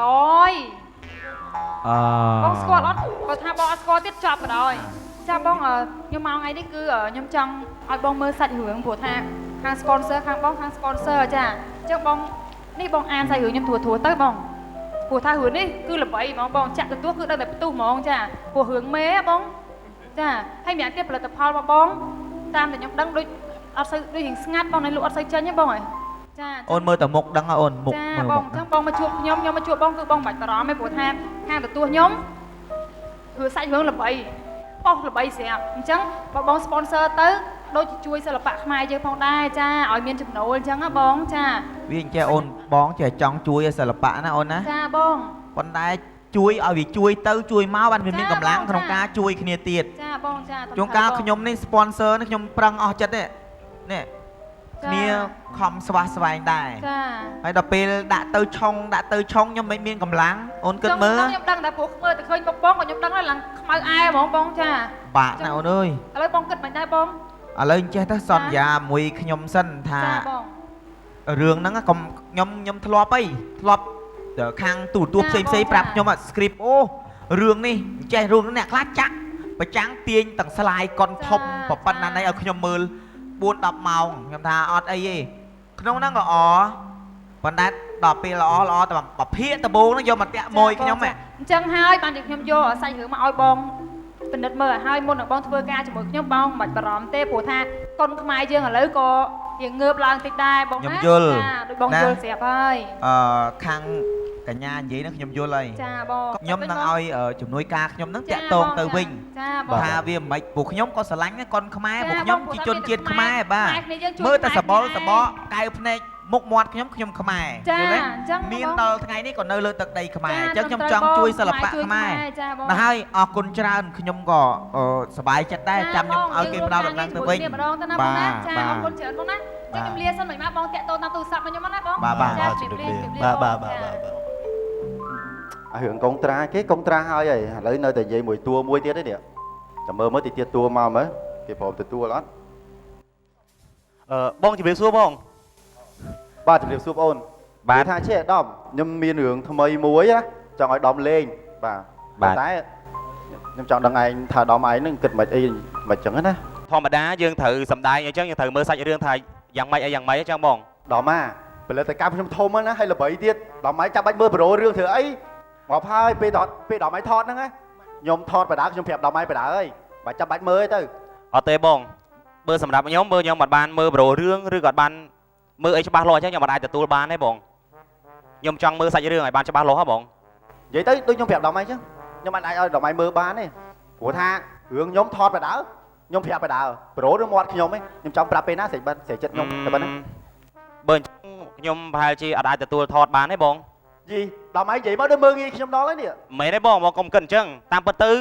បងស្គាល់អត់បើថាបងអត់ស្គាល់ទៀតចាប់បណ្ដោយចាបងខ្ញុំមកថ្ងៃនេះគឺខ្ញុំចង់ឲ្យបងមើលសាច់រឿងព្រោះថាខាង sponsor ខាងបងខាង sponsor ចាអញ្ចឹងបងនេះបងអានសាច់រឿងខ្ញុំធួទៅបងព្រោះថារឿងនេះគឺល្បីហ្មងបងចាក់ទទួលគឺដឹងតែផ្ទុះហ្មងចាព្រោះរឿងមេបង ចាហើយម្យ៉ាងទៀតផលិតផលរបស់បងតាមតែខ្ញុំដឹងដូចអត់សូវដូចរៀងស្ងាត់បងនៅលក់អត់សូវចេញទេបងអើយចា អូនមើលតែមុខដឹងអូនមុខ ចា មើល ប មុ ង ខ អញ្ចឹងបងមកជួបខ្ញុំមកជួបបងគឺបងមិនបាច់បារម្ភទេព្រោះថាខាងទទួលខ្ញុំគឺសាច់រឿងល្បីប៉ោះល្បីស្រាប់អញ្ចឹងបើបង sponsor ទៅដូចជួយសិល្បៈខ្មែរយើងផងដែរចាឲ្យមានចំណូលអញ្ចឹងណាបងចា វាអញ្ចឹងអូនបងចេះចង់ជួយសិល្បៈណាអូនណា ចាបង ប៉ុន្តែជួយឲ្យវាជួយទៅជួយមកបានវាមានកម្លាំងក្នុងការជួយគ្នាទៀត ចាបងចា ជួនកាលខ្ញុំនេះ sponsor នេះខ្ញុំប្រឹងអស់ចិត្តទេនេះគ្នាខំស្វះស្វែងដែរ ចា ហើយដល់ពេលដាក់ទៅឆុងខ្ញុំមិនមានកម្លាំងអូនគិតមើល ខ្ញុំដឹងតែព្រោះមើលតែឃើញបងក៏ខ្ញុំដឹងហើយឡើងខ្មៅអែហ្មងបងចា បាក់ណាអូនអើយ ឥឡូវបងគិតមិនដែរបង ឥឡូវចេះទៅសន្យាមួយខ្ញុំសិនថា ចាបង រឿងហ្នឹងកុំខ្ញុំធ្លាប់ខាងទូរទស្សន៍ផ្សេងប្រាប់ខ្ញុំ script អូរឿងនេះចេះរឿងនេះអ្នកខ្លះចាក់ប្រចាំងទាញទាំងស្លាយកុនធំប៉ុណ្ណាណៃឲ្យខ្ញុំមើល 4-10 ម៉ោងខ្ញុំថាអត់អីទេក្នុងហ្នឹងក៏ប៉ុន្តែដល់ពេលល្អតែប្រភេទដំបូងហ្នឹងយកមកតាក់មួយខ្ញុំហ៎ អញ្ចឹងហើយបានតែខ្ញុំយកសាច់រឿងមកឲ្យបងពិនិត្យមើលឲ្យមុននឹងបងធ្វើការជាមួយខ្ញុំបងមិនបាច់បារម្ភទេព្រោះថាកុនខ្មែរយើងឥឡូវក៏យើងងើបឡើងតិចដែរបងណា ខ្ញុំយល់ ចាដូចបងយល់ស្រាប់ហើយ ខាងកញ្ញានិយាយហ្នឹងខ្ញុំយល់ហើយ ចាបង ខ្ញុំនឹងឲ្យជំនួយការខ្ញុំហ្នឹងតាក់ទងទៅវិញ ចាបង ថាវាមិនខ្មិចពួកខ្ញុំក៏ស្រឡាញ់កុនខ្មែរពួកខ្ញុំជាជនជាតិខ្មែរបាទ គ្នាយើងជួយ មើលតែសបល់សបកកៅភ្នែកមុខមាត់ខ្ញុំខ្មែរ ចា យល់ទេ អញ្ចឹង មាន បង ដល់ថ្ងៃនេះក៏នៅលើទឹកដីខ្មែរអញ្ចឹង ចា ខ្ញុំ ត្រឹ ច ម ង់ ត្រូវ ជួយសិល្បៈ ជួយ ខ្មែរ ចាបង ដល់ហើយអរគុណច្រើនខ្ញុំក៏សប្បាយចិត្តដែរចាំខ្ញុំឲ្យគេផ្ដល់ដំណឹងទៅវិញ ម្ដងទៅណាបងណាចាអរគុណច្រើនបងណាចាខ្ញុំលាសិនមិនមកបងតាក់ទងតាមទូរស័ព្ទមកខ្ញុំណាបង បាទ ចាជម្រាបលាជម្រាប បាទរឿងកុងត្រាគេកុងត្រាហើយឥឡូវនៅតែនិយាយមួយតួមួយទៀតទេនេះចាំមើលមើលទីទៀតតួមកមើលគេព្រមទទួលអត់ បងជម្រាបសួរបង បាទជម្រាបសួរបងអូនបាទថាជាអាដាមខ្ញុំមានរឿងថ្មីមួយណាចង់ឲ្យដំលេងបាទតែខ្ញុំចង់ដឹងឯងថាដំឯងហ្នឹងគិតមិនអីមិនចឹងណា ធម្មតាយើងត្រូវសម្ដែងអញ្ចឹងយើងត្រូវមើលសាច់រឿងថាយ៉ាងម៉េចអីយ៉ាងម៉េចអញ្ចឹងបង ដំម៉ាផលិតកម្មខ្ញុំធំណាស់ហើយល្បីទៀតដំឯងចាំបាច់មើលប្រូរឿងធ្វើអីមកហើយពេលដំឯងថតហ្នឹងណាខ្ញុំថតបដាខ្ញុំប្រាប់ដំឯងបដាអើយបើចាំបាច់មើលទៅ អត់ទេបងបើសម្រាប់ខ្ញុំខ្ញុំអត់បានមើលប្រូរឿងឬក៏អត់បានមើលអីច្បាស់លាស់អញ្ចឹងខ្ញុំអត់អាចទទួលបានទេបងខ្ញុំចង់មើលសាច់រឿងឲ្យបានច្បាស់លាស់ហ៎បង និយាយទៅដូចខ្ញុំប្រាប់ដំឯងអញ្ចឹងខ្ញុំអាចឲ្យដំឯងមើលបានទេព្រោះថារឿងខ្ញុំថតបដាខ្ញុំប្រាប់បដាប្រូឬមាត់ខ្ញុំឯងខ្ញុំចង់ប្រាប់ពេលណាស្រេចចិត្តខ្ញុំតែប៉ុណ្ណឹង បើអញ្ចឹងខ្ញុំប្រហែលជាអត់អាចទទួលថតបានទេបង យីដំឯងនិយាយមកដូចមើលងាយខ្ញុំដល់ហើយនេះ មែនទេបងកុំគិតអញ្ចឹងតាមពិតទៅ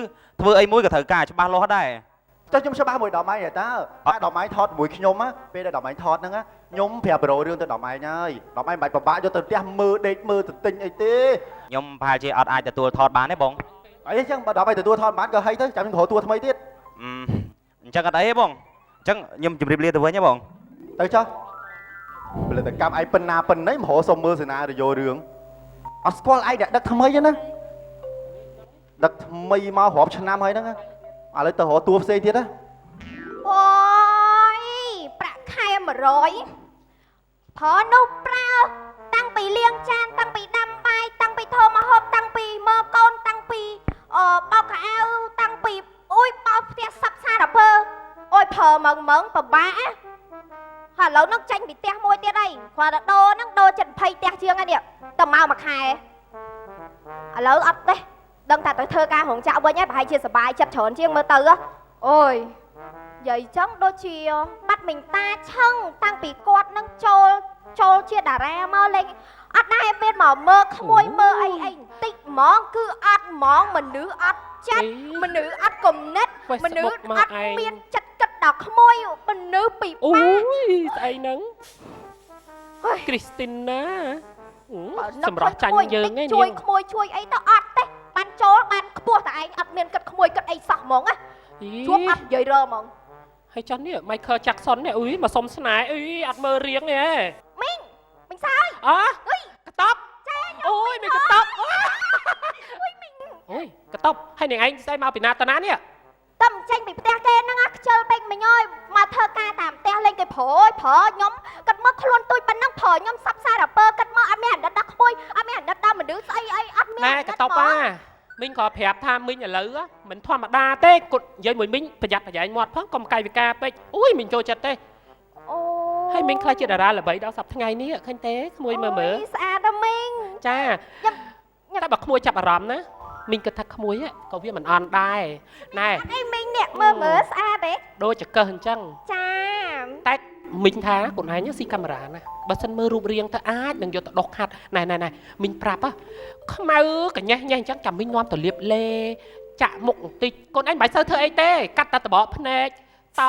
ធ្វើអីមួយក៏ត្រូវការច្បាស់លាស់ដែរ ចុះខ្ញុំច្បាស់មួយដំឯងតើតែដំឯងថតមួយខ្ញុំពេលដែលដំឯងថតហ្នឹងខ្ញុំប្រាប់ប្រូរឿងទៅដំឯងហើយដំឯងមិនបាច់ពិបាកយកទៅផ្ទះមើលដេកមើលទៅទិញអីទេ ខ្ញុំប្រហែលជាអត់អាចទទួលថតបានទេបង អីអញ្ចឹងបើដំឯងទទួលថតបានក៏ហីទៅចាំខ្ញុំក្រោយតួថ្មីទៀត អញ្ចឹងអត់អីទេបងអញ្ចឹងខ្ញុំជម្រាបលាទៅវិញហ៎បង ទៅចុះផលិតកម្មឯងប៉ុណ្ណាប៉ុណ្ណីមហោសុំមើលសេណារីយ៉ូរឿងអត់ស្គាល់ឯងអ្នកដឹកថ្មីទេណាដឹកថ្មីមករាប់ឆ្នាំហើយហ្នឹងឥឡូវទៅរកតួផ្សេងទៀតណា អូយប្រាក់ខែ100ព្រោះនោះប្រើតាំងពីលាងចានតាំងពីដាំបាយតាំងពីធ្វើម្ហូបតាំងពីមើលកូនតាំងពីបោកខោអាវតាំងពីអូយបោកផ្ទះសាប់សារពើអូយប្រើម៉ងពិបាកហើយឥឡូវនឹងចាញ់ពីផ្ទះមួយទៀតអីគាត់ទៅដូរហ្នឹងដូរចិត្ត20ផ្ទះជាងហើយនេះទៅមកមួយខែឥឡូវអត់ទេដឹងតែទៅធ្វើការរោងចក្រវិញហើយប្រហែលជាសប្បាយចិត្តច្រើនជាងមើលទៅអូយនិយាយចឹងដូចជាបាត់មិញតាឆឹងតាំងពីគាត់នឹងចូលជាតារាមកលេងអត់ដែរមានមកមើលក្មួយមើលអីបន្តិចហ្មងគឺអត់ហ្មងមនុស្សអត់ចិត្តមនុស្សអត់គំនិតមនុស្សអត់មានចិត្តគិតដល់ក្មួយមនុស្សពីអូយ ស្អីហ្នឹងគ្រីស្ទីនណាសម្រាប់ចាញ់យើងឯងជួយក្មួយជួយអីទៅអត់ទេបានចូលបានខ្ពស់តែឯងអត់មានគិតក្មួយគិតអីសោះហ្មងណាជួបអត់និយាយរើហ្មងហើយចាស់នេះ Michael Jackson នេះអុយមកសុំស្នេហ៍អុយអត់មើលរៀងទេមីងសើយអកតប់អូយមានកតប់អូយកតប់ហើយនឹងឯងស្អីមកពីណាតាណានេះតែមិនចេញពីផ្ទះគេហ្នឹងខ្ជិលពេកមិញអើយមកធ្វើការតាមផ្ទះលេងគេព្រួយខ្ញុំគិតមកខ្លួនទួយប៉ុណ្ណឹងព្រួយខ្ញុំសាប់សារពើគិតមកអត់មានអណ្ឌិតដល់ក្មួយអត់មានអណ្ឌិតដល់មនុស្សស្អីអីអត់មានណែកតប់ មីងក៏ប្រាប់ថាមីងឥឡូវមិនធម្មតាទេគាត់និយាយមួយមីងប្រយ័ត្នប្រយែងមាត់ផងកុំកាយវិការពេកអូយមីងចូលចិត្តទេអូហើយមីងខ្លាចជាតារាល្បីដល់សប្តាហ៍ថ្ងៃនេះឃើញទេក្មួយមើលស្អាតណាស់មីងចាតែបើក្មួយចាប់អារម្មណ៍ណាមីងគិតថាក្មួយក៏វាមិនអន់ដែរណែអីមីងអ្នកមើលស្អាតទេដូចចកឹះអញ្ចឹងចាតែមីងថាខ្លួនឯងស៊ីកាមេរ៉ាណាបើសិនមើលរូបរាងទៅអាចនឹងយកទៅដុសខាត់ណែមីងប្រាប់ខ្មៅកញ៉េះញ៉េះអញ្ចឹងចាំមីងនាំទៅលាបលេចាក់មុខបន្តិចកូនឯងមិនសូវធ្វើអីទេកាត់តែតបកភ្នែកត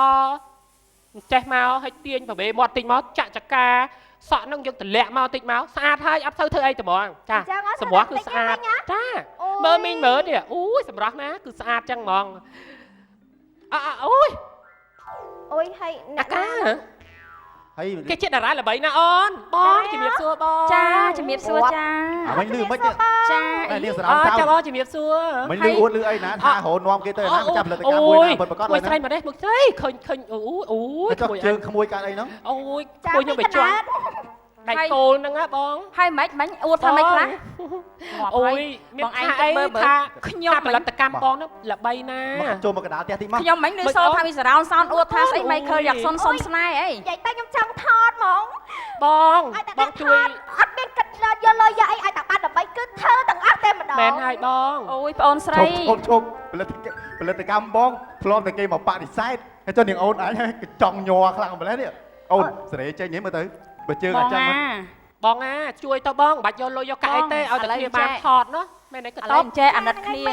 ចេះមកឲ្យទាញប្រវេមាត់តិចមកចាក់ចកាសក់នឹងយកទម្លាក់មកតិចមកស្អាតហើយអត់សូវធ្វើអីត្មងចាសម្រស់គឺស្អាតចាមើលមីងមើលនេះអូយសម្រស់ណាគឺស្អាតចឹងហ្មងអូយហើយអាកាគេជាតារាល្បីណាអូនបងជំរាបសួរបងចាជំរាបសួរចាមិនលឺមិនចានាងសរោសើរចាបងជំរាបសួរមិនលឺអួតលឺអីណាថារហូតនាំគេទៅណាចាប់ផលិតកម្មមួយណាពិតប្រាកដមួយស្រីមកនេះមួយស្រីឃើញអូយចុះជើងក្មួយកើតអីហ្នឹងអូយក្មួយខ្ញុំទៅជាប់ដៃគោលហ្នឹងណាបងហើយមិនអួតថាមិនខ្លះអូយមានថាអីថាខ្ញុំផលិតកម្មបងហ្នឹងល្បីណាចូលមកកណ្ដាលផ្ទះតិចមកខ្ញុំមិនឮសូរថាវាសរោនសោនអួតថាស្អីមិនឃើញយ៉ាងសុនស្នេហ៍អីនិយាយទៅខ្ញុំចង់ថតហ្មងបងជួយអត់មានគិតយកលុយយកអីឲ្យតែបានដើម្បីគឺធ្វើទាំងអស់តែម្ដងមែនហើយបងអូយបងអូនស្រីឈប់ផលិតកម្មបងធ្លាប់តែគេមកបដិសេធហើយចុះនាងអូនអញកញ្ចង់ញ័រខ្លាំងម្ល៉េះនេះអូនសេរីចេញនេះមើលទៅបើជើងអញ្ចឹងបងជួយទៅបងមិនបាច់យកលុយយកកាយទេឲ្យតែគ្នាបានថតណាមែនទេក៏តបចេះអាណិតគ្នា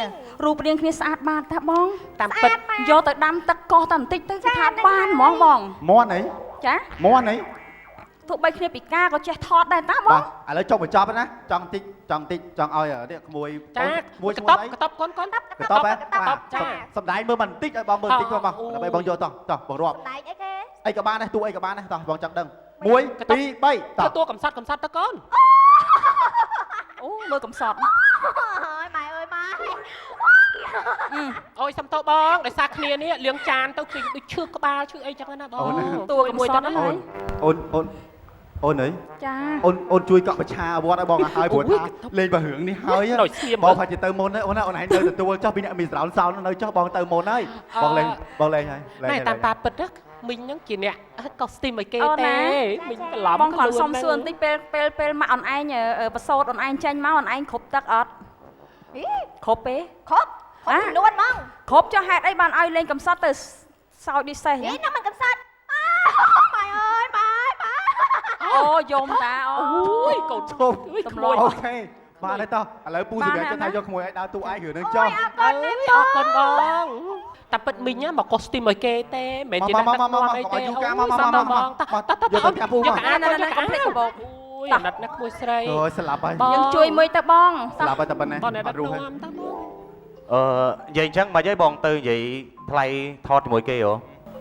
រូបរាងគ្នាស្អាតបានតាបងតាមពិតយកទៅដាំទឹកកកតែបន្តិចទៅថាបានហ្មងបងមាន់អីចាមាន់អីទោះបីគ្នាពិការក៏ចេះថតដែរតាបងឥឡូវចុះបញ្ចប់ណាចង់តិចចង់ឲ្យនេះក្មួយមួយឈ្មោះអីកតបកូនកូនកតបចាសំដែងមើលបន្តិចឲ្យបងមើលបន្តិចបងដើម្បីបងយកតោះបងរាប់សំដែងអីគេអីក៏បានដែរតួអីក៏បានដែរតោះបងចង់ដឹង1 2 3តោះតួកំសត់ទៅកូនអូមើលកំសត់ហើយម៉ែអើយម៉ែអូយសុំតោបងដោយសារគ្នានេះលាងចានទៅគឺដូចឈឺក្បាលឈឺអីចឹងណាបងតួកំសត់ហ្នឹងហើយអូនអីចាអូនជួយកក់ប្រឆាវត្តឲ្យបងឲ្យព្រោះថាលេងបើរឿងនេះហើយបងផាច់ទៅមុនអូនឯងនៅទទួលចុះពីអ្នកមានស្រោនសោននៅចុះបងទៅមុនហើយបងលេងហើយណែតាមប៉ាពិតមីងហ្នឹងជាអ្នកកូស្ទីមឲ្យគេទេមីងច្រឡំបងគាត់សុំសួរបន្តិចពេលមកអូនឯងបសោតអូនឯងចេញមកអូនឯងគ្រប់ទឹកអត់គ្រប់ទេគ្រប់ចំនួនហ្មងគ្រប់ចុះហេតុអីបានឲ្យលេងកំសត់ទៅសោយឌីសេសនេះមិនកំសត់ម៉ែអើយម៉ែអូយំតាអូយកូនឈប់ទម្លាប់អូខេបានហើយតោះឥឡូវពូសម្រាប់ចិត្តថាយកក្មួយឲ្យដើរទូឯងរឿងនឹងចុះអរគុណបងតែពិតមីងមកកូស្ទីមឲ្យគេទេមិនជាអ្នកដឹកនាំអីទេអូយសុំបងតោះយកទៅពូមកអានកុំភ្លេចកបោកអូយអាណិតណាក្មួយស្រីអូយស្លាប់ហើយយើងជួយមួយទៅបងស្លាប់ហើយតែប៉ុណ្ណេះអត់រੂហើយនិយាយអញ្ចឹងមិនអីបងទៅនិយាយថ្លៃថតជាមួយគេហ៎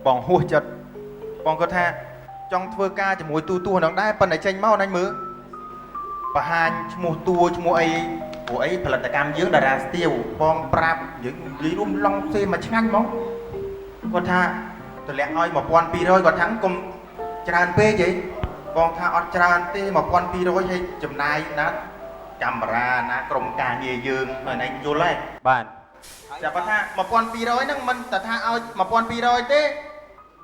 បងហួសចិត្តបងគាត់ថាចង់ធ្វើការជាមួយទូហ្នឹងដែរប៉ុន្តែចេញមកអញមើលបង្ហាញឈ្មោះតួឈ្មោះអីព្រោះអីផលិតកម្មយើងតារាស្ទាវបងប្រាប់យើងនិយាយរួមឡងផ្សេងមកឆ្ងាញ់ហ្មងគាត់ថាតម្លាក់ឲ្យ1200គាត់ថាកុំច្រើនពេកហីបងថាអត់ច្រើនទេ1200ឲ្យចំណាយណាកាមេរ៉ាណាក្រុមការងារយើងហើយឯងយល់ហើយបាទចាំបើថា1200ហ្នឹងមិនតែថាឲ្យ1200ទេ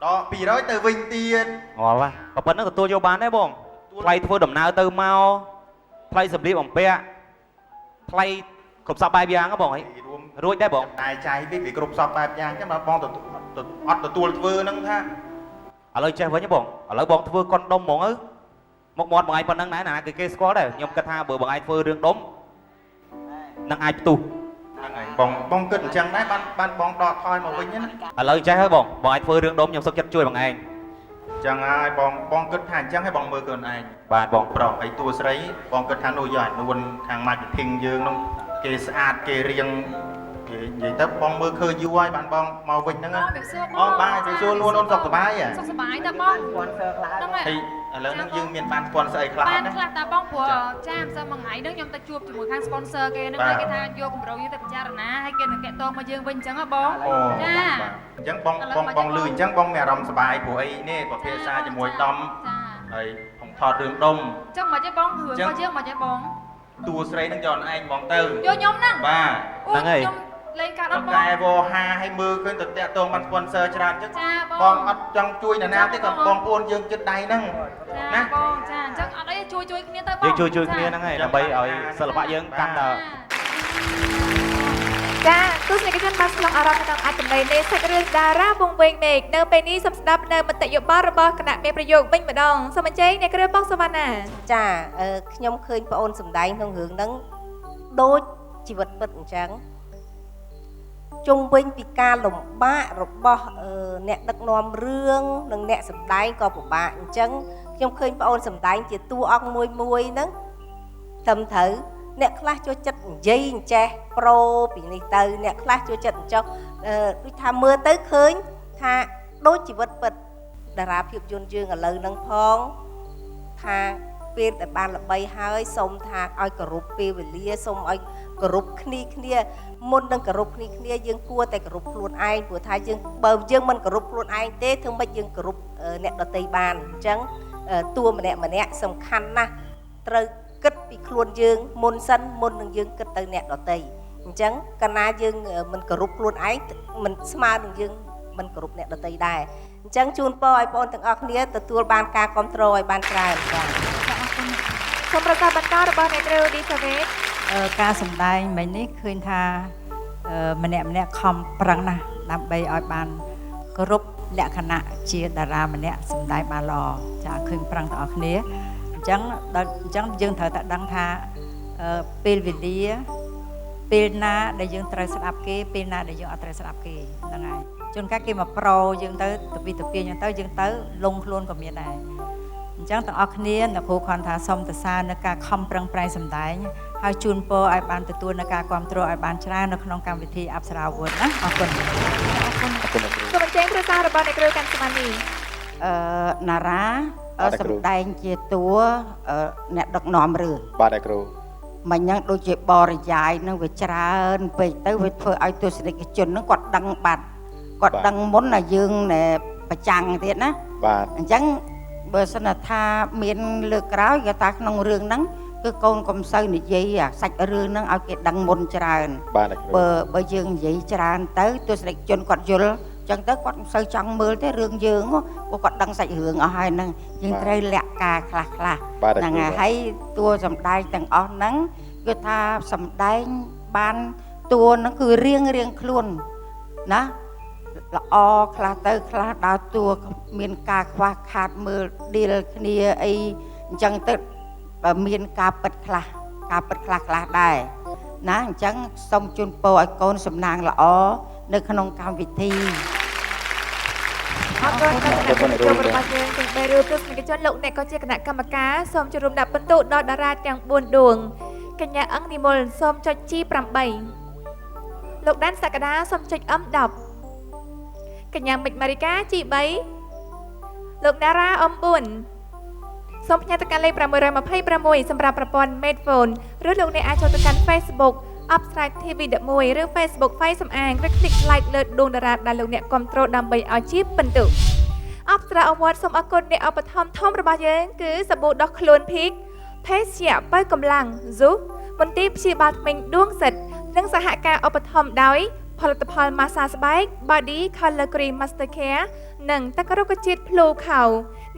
ដល់200ទៅវិញទៀតងាប់ហ่ะប៉ុណ្ណឹងទទួលយកបានទេបងថ្លៃធ្វើដំណើរទៅមកថ្លៃសម្លៀកបំពាក់ថ្លៃគ្រប់សពបែបយ៉ាងហ៎បងអីរួចដែរបងតែចាយវាគ្រប់សពបែបយ៉ាងចឹងបងអត់ទទួលធ្វើហ្នឹងថាឥឡូវចេះវិញបងឥឡូវបងធ្វើកុនដុំហ្មងទៅមកមាត់បងឯងប៉ុណ្ណឹងណាគេស្គាល់ដែរខ្ញុំគិតថាបើបងឯងធ្វើរឿងដុំនឹងអាចផ្ទុះហ្នឹងហើយបងគិតអញ្ចឹងដែរបានបងដកថយមកវិញណាឥឡូវចេះហើយបងឯងធ្វើរឿងដុំខ្ញុំសុខចិត្តជួយបងឯងអញ្ចឹងហើយបងគិតថាអញ្ចឹងហើយបងមើលខ្លួនឯងបាទបងប្រុសហើយតួស្រីបងគិតថានោះយកអានួនខាង marketing យើងនោះគេស្អាតគេរៀងនិយាយទៅបងមើលឃើញយូរហើយបានបងមកវិញហ្នឹងអូបាទជួយសួរលួនអូនសុខសប្បាយហ៎សុខសប្បាយតាបងហ្នឹងហើយឥឡូវហ្នឹងយើងមានបាន sponsor អីខ្លះបានខ្លះតាបងព្រោះចាម្សិលមួយថ្ងៃហ្នឹងខ្ញុំទៅជួបជាមួយខាង sponsor គេហ្នឹងហើយគេថាយកគម្រោងយើងទៅពិចារណាហើយគេនឹងតាក់ទងមកយើងវិញអញ្ចឹងហ៎បងចាអញ្ចឹងបងលឺអញ្ចឹងបងមានអារម្មណ៍សប្បាយព្រោះអីនេះប្រភាសាជាមួយដំហើយខ្ញុំថតរឿងដុំអញ្ចឹងមកទេបងរឿងរបស់យើងមកទេបង តួស្រីនឹងយកឯងហ្មងទៅយកខ្ញុំហ្នឹងបាទហ្នឹងហើយលេងកាត់អត់បងកែវហាឲ្យមើលឃើញទៅតាក់ទងបាន sponsor ច្រើនអញ្ចឹងបងអត់ចង់ជួយនរណាទេក៏បងប្អូនយើងចិត្តដៃហ្នឹងណាបងចាអញ្ចឹងអត់អីជួយគ្នាទៅបងយើងជួយគ្នាហ្នឹងហើយដើម្បីឲ្យសិល្បៈយើងកាន់តែចាទស្សនិកជនបានស្លងអារម្មណ៍ក្នុងអត្ថន័យនៃសាច់រឿងតារាវង្វេងមេឃនៅពេលនេះសូមស្ដាប់នៅមតិយោបល់របស់គណៈមេប្រយោគវិញម្ដងសូមអញ្ជើញអ្នកគ្រូបងសវណ្ណាចាខ្ញុំឃើញបងអូនសម្ដែងក្នុងរឿងហ្នឹងដូចជីវិតពិតអញ្ចឹងជុំវិញពីការលំបាករបស់អ្នកដឹកនាំរឿងនិងអ្នកសម្ដែងក៏ពិបាកអញ្ចឹងខ្ញុំឃើញបងអូនសម្ដែងជាតួអង្គមួយហ្នឹងត្រឹមត្រូវអ្នកខ្លះចូលចិត្តនិយាយអញ្ចេះប្រូពីនេះទៅអ្នកខ្លះចូលចិត្តអញ្ចោះដូចថាមើលទៅឃើញថាដូចជីវិតពិតតារាភាពយន្តយើងឥឡូវហ្នឹងផងថាពេលដែលបានល្បីហើយសូមថាឲ្យគោរពពេលវេលាសូមឲ្យគោរពគ្នាមុននឹងគោរពគ្នាយើងគួរតែគោរពខ្លួនឯងព្រោះថាយើងបើយើងមិនគោរពខ្លួនឯងទេធ្វើម៉េចយើងគោរពអ្នកដទៃបានអញ្ចឹងតួម្នាក់សំខាន់ណាស់ត្រូវគិតពីខ្លួនយើងមុននឹងយើងគិតទៅអ្នកដទៃអញ្ចឹងកាលណាយើងមិនគោរពខ្លួនឯងមិនស្មើនឹងយើងមិនគោរពអ្នកដទៃដែរអញ្ចឹងជូនពរឲ្យបងប្អូនទាំងអស់គ្នាទទួលបានការគ្រប់គ្រងឲ្យបានច្រើនចា៎សូមប្រកាសបន្តរបស់អ្នកគ្រូឌីសាវេតការសម្ដែងមិញនេះឃើញថាម្នាក់ខំប្រឹងណាស់ដើម្បីឲ្យបានគ្រប់លក្ខណៈជាតារាម្នាក់សម្ដែងបានល្អចាឃើញប្រឹងទាំងអស់គ្នាអញ្ចឹងយើងត្រូវតែដឹងថាពេលវេលាពេលណាដែលយើងត្រូវស្ដាប់គេពេលណាដែលយើងអត់ត្រូវស្ដាប់គេហ្នឹងហើយជួនកាលគេមកប្រូយើងទៅទៅពីយើងទៅលងខ្លួនក៏មានដែរអញ្ចឹងទាំងអស់គ្នាអ្នកគ្រូគាត់ថាសូមសរសើរនៅការខំប្រឹងប្រែងសម្ដែងហើយជូនពរឲ្យបានទទួលនៅការគ្រប់គ្រងឲ្យបានច្រើននៅក្នុងកម្មវិធីអប្សរាវុធណាអរគុណសូមអញ្ជើញគ្រូសាស្ត្ររបស់អ្នកគ្រូកាន់ស្មានីណារ៉ាសម្ដែងជាតួអ្នកដឹកនាំរឿងបាទអ្នកគ្រូមិញហ្នឹងដូចជាបរិយាយហ្នឹងវាច្រើនពេកទៅវាធ្វើឲ្យទស្សនិកជនហ្នឹងគាត់ដឹងបាត់គាត់ដឹងមុនតែយើងប្រចាំងទៀតណាបាទអញ្ចឹងបើសិនថាមានលើកក្រោយគេថាក្នុងរឿងហ្នឹងគឺកូនកុំសូវនិយាយអាសាច់រឿងហ្នឹងឲ្យគេដឹងមុនច្រើនបាទបើយើងនិយាយច្រើនទៅទស្សនិកជនគាត់យល់ចឹងទៅគាត់មិនសូវចង់មើលទេរឿងយើងព្រោះគាត់ដឹងសាច់រឿងអស់ហើយហ្នឹងយើងត្រូវលាក់ការខ្លះហ្នឹងហើយតួសម្ដែងទាំងអស់ហ្នឹងគឺថាសម្ដែងបានតួហ្នឹងគឺរៀងខ្លួនណាល្អខ្លះទៅខ្លះដល់តួមានការខ្វះខាតមើលឌីលគ្នាអីអញ្ចឹងទៅមានការពិតខ្លះដែរណាអញ្ចឹងសូមជូនពរឲ្យកូនសំណាងល្អនៅក្នុងកម្មវិធីអរគុណដល់អ្នកចូលរបស់យើងទាំង3រូបទស្សនិកជនលោកអ្នកក៏ជាគណៈកម្មការសូមចូលរួមដាក់ពិន្ទុដល់តារាទាំង4ដួងកញ្ញាអង្គនិមលសូមចុច G8 លោកដានសក្តាសូមចុច M10 កញ្ញាមិចម៉ារីកា G3 លោកណារ៉ា M4 សូមផ្ញើទៅកាន់លេខ626សម្រាប់ប្រព័ន្ធ Medphone ឬលោកអ្នកអាចចូលទៅកាន់ Facebook Upside TV11 ឬ Facebook ហ្វៃសំអាងឬ click like លើដួងតារាដែលលោកអ្នកគ្រប់គ្រងដើម្បីឲ្យជាពិន្ទុ Upside Award សូមអរគុណអ្នកឧបត្ថម្ភធំរបស់យើងគឺសាប៊ូដោះខ្លួនភីកភេសជ្ជៈបើកម្លាំង Zoo មន្ទីរព្យាបាលធ្មេញដួងសិតនិងសហការឧបត្ថម្ភដោយផលិតផលម៉ាសាស្បែក Body Color Cream Master Care និងទឹករុក្ខជាតិភ្លូខោ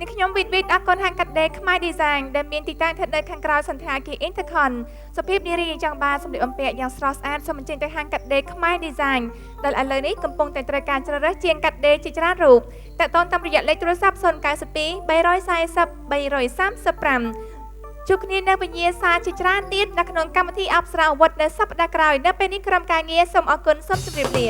នេះខ្ញុំវិតអរគុណហាងកាត់ដេរខ្មែរ Design ដែលមានទីតាំងស្ថិតនៅខាងក្រៅសន្តាគារ Intercon សុភាពនារីចង់បានសម្លៀកបំពាក់យ៉ាងស្រស់ស្អាតសូមអញ្ជើញទៅហាងកាត់ដេរខ្មែរ Design ដែលឥឡូវនេះកំពុងតែត្រូវការជ្រើសរើសជាងកាត់ដេរជាច្រើនរូបតាក់ទងតាមរយៈលេខទូរស័ព្ទ092 340 335ជួបគ្នានៅវិញ្ញាសាជាច្រើនទៀតនៅក្នុងកម្មវិធីអប្សរាវុធនៅសប្តាហ៍ក្រោយនៅពេលនេះក្រុមការងារសូមអរគុណសូមជម្រាបលា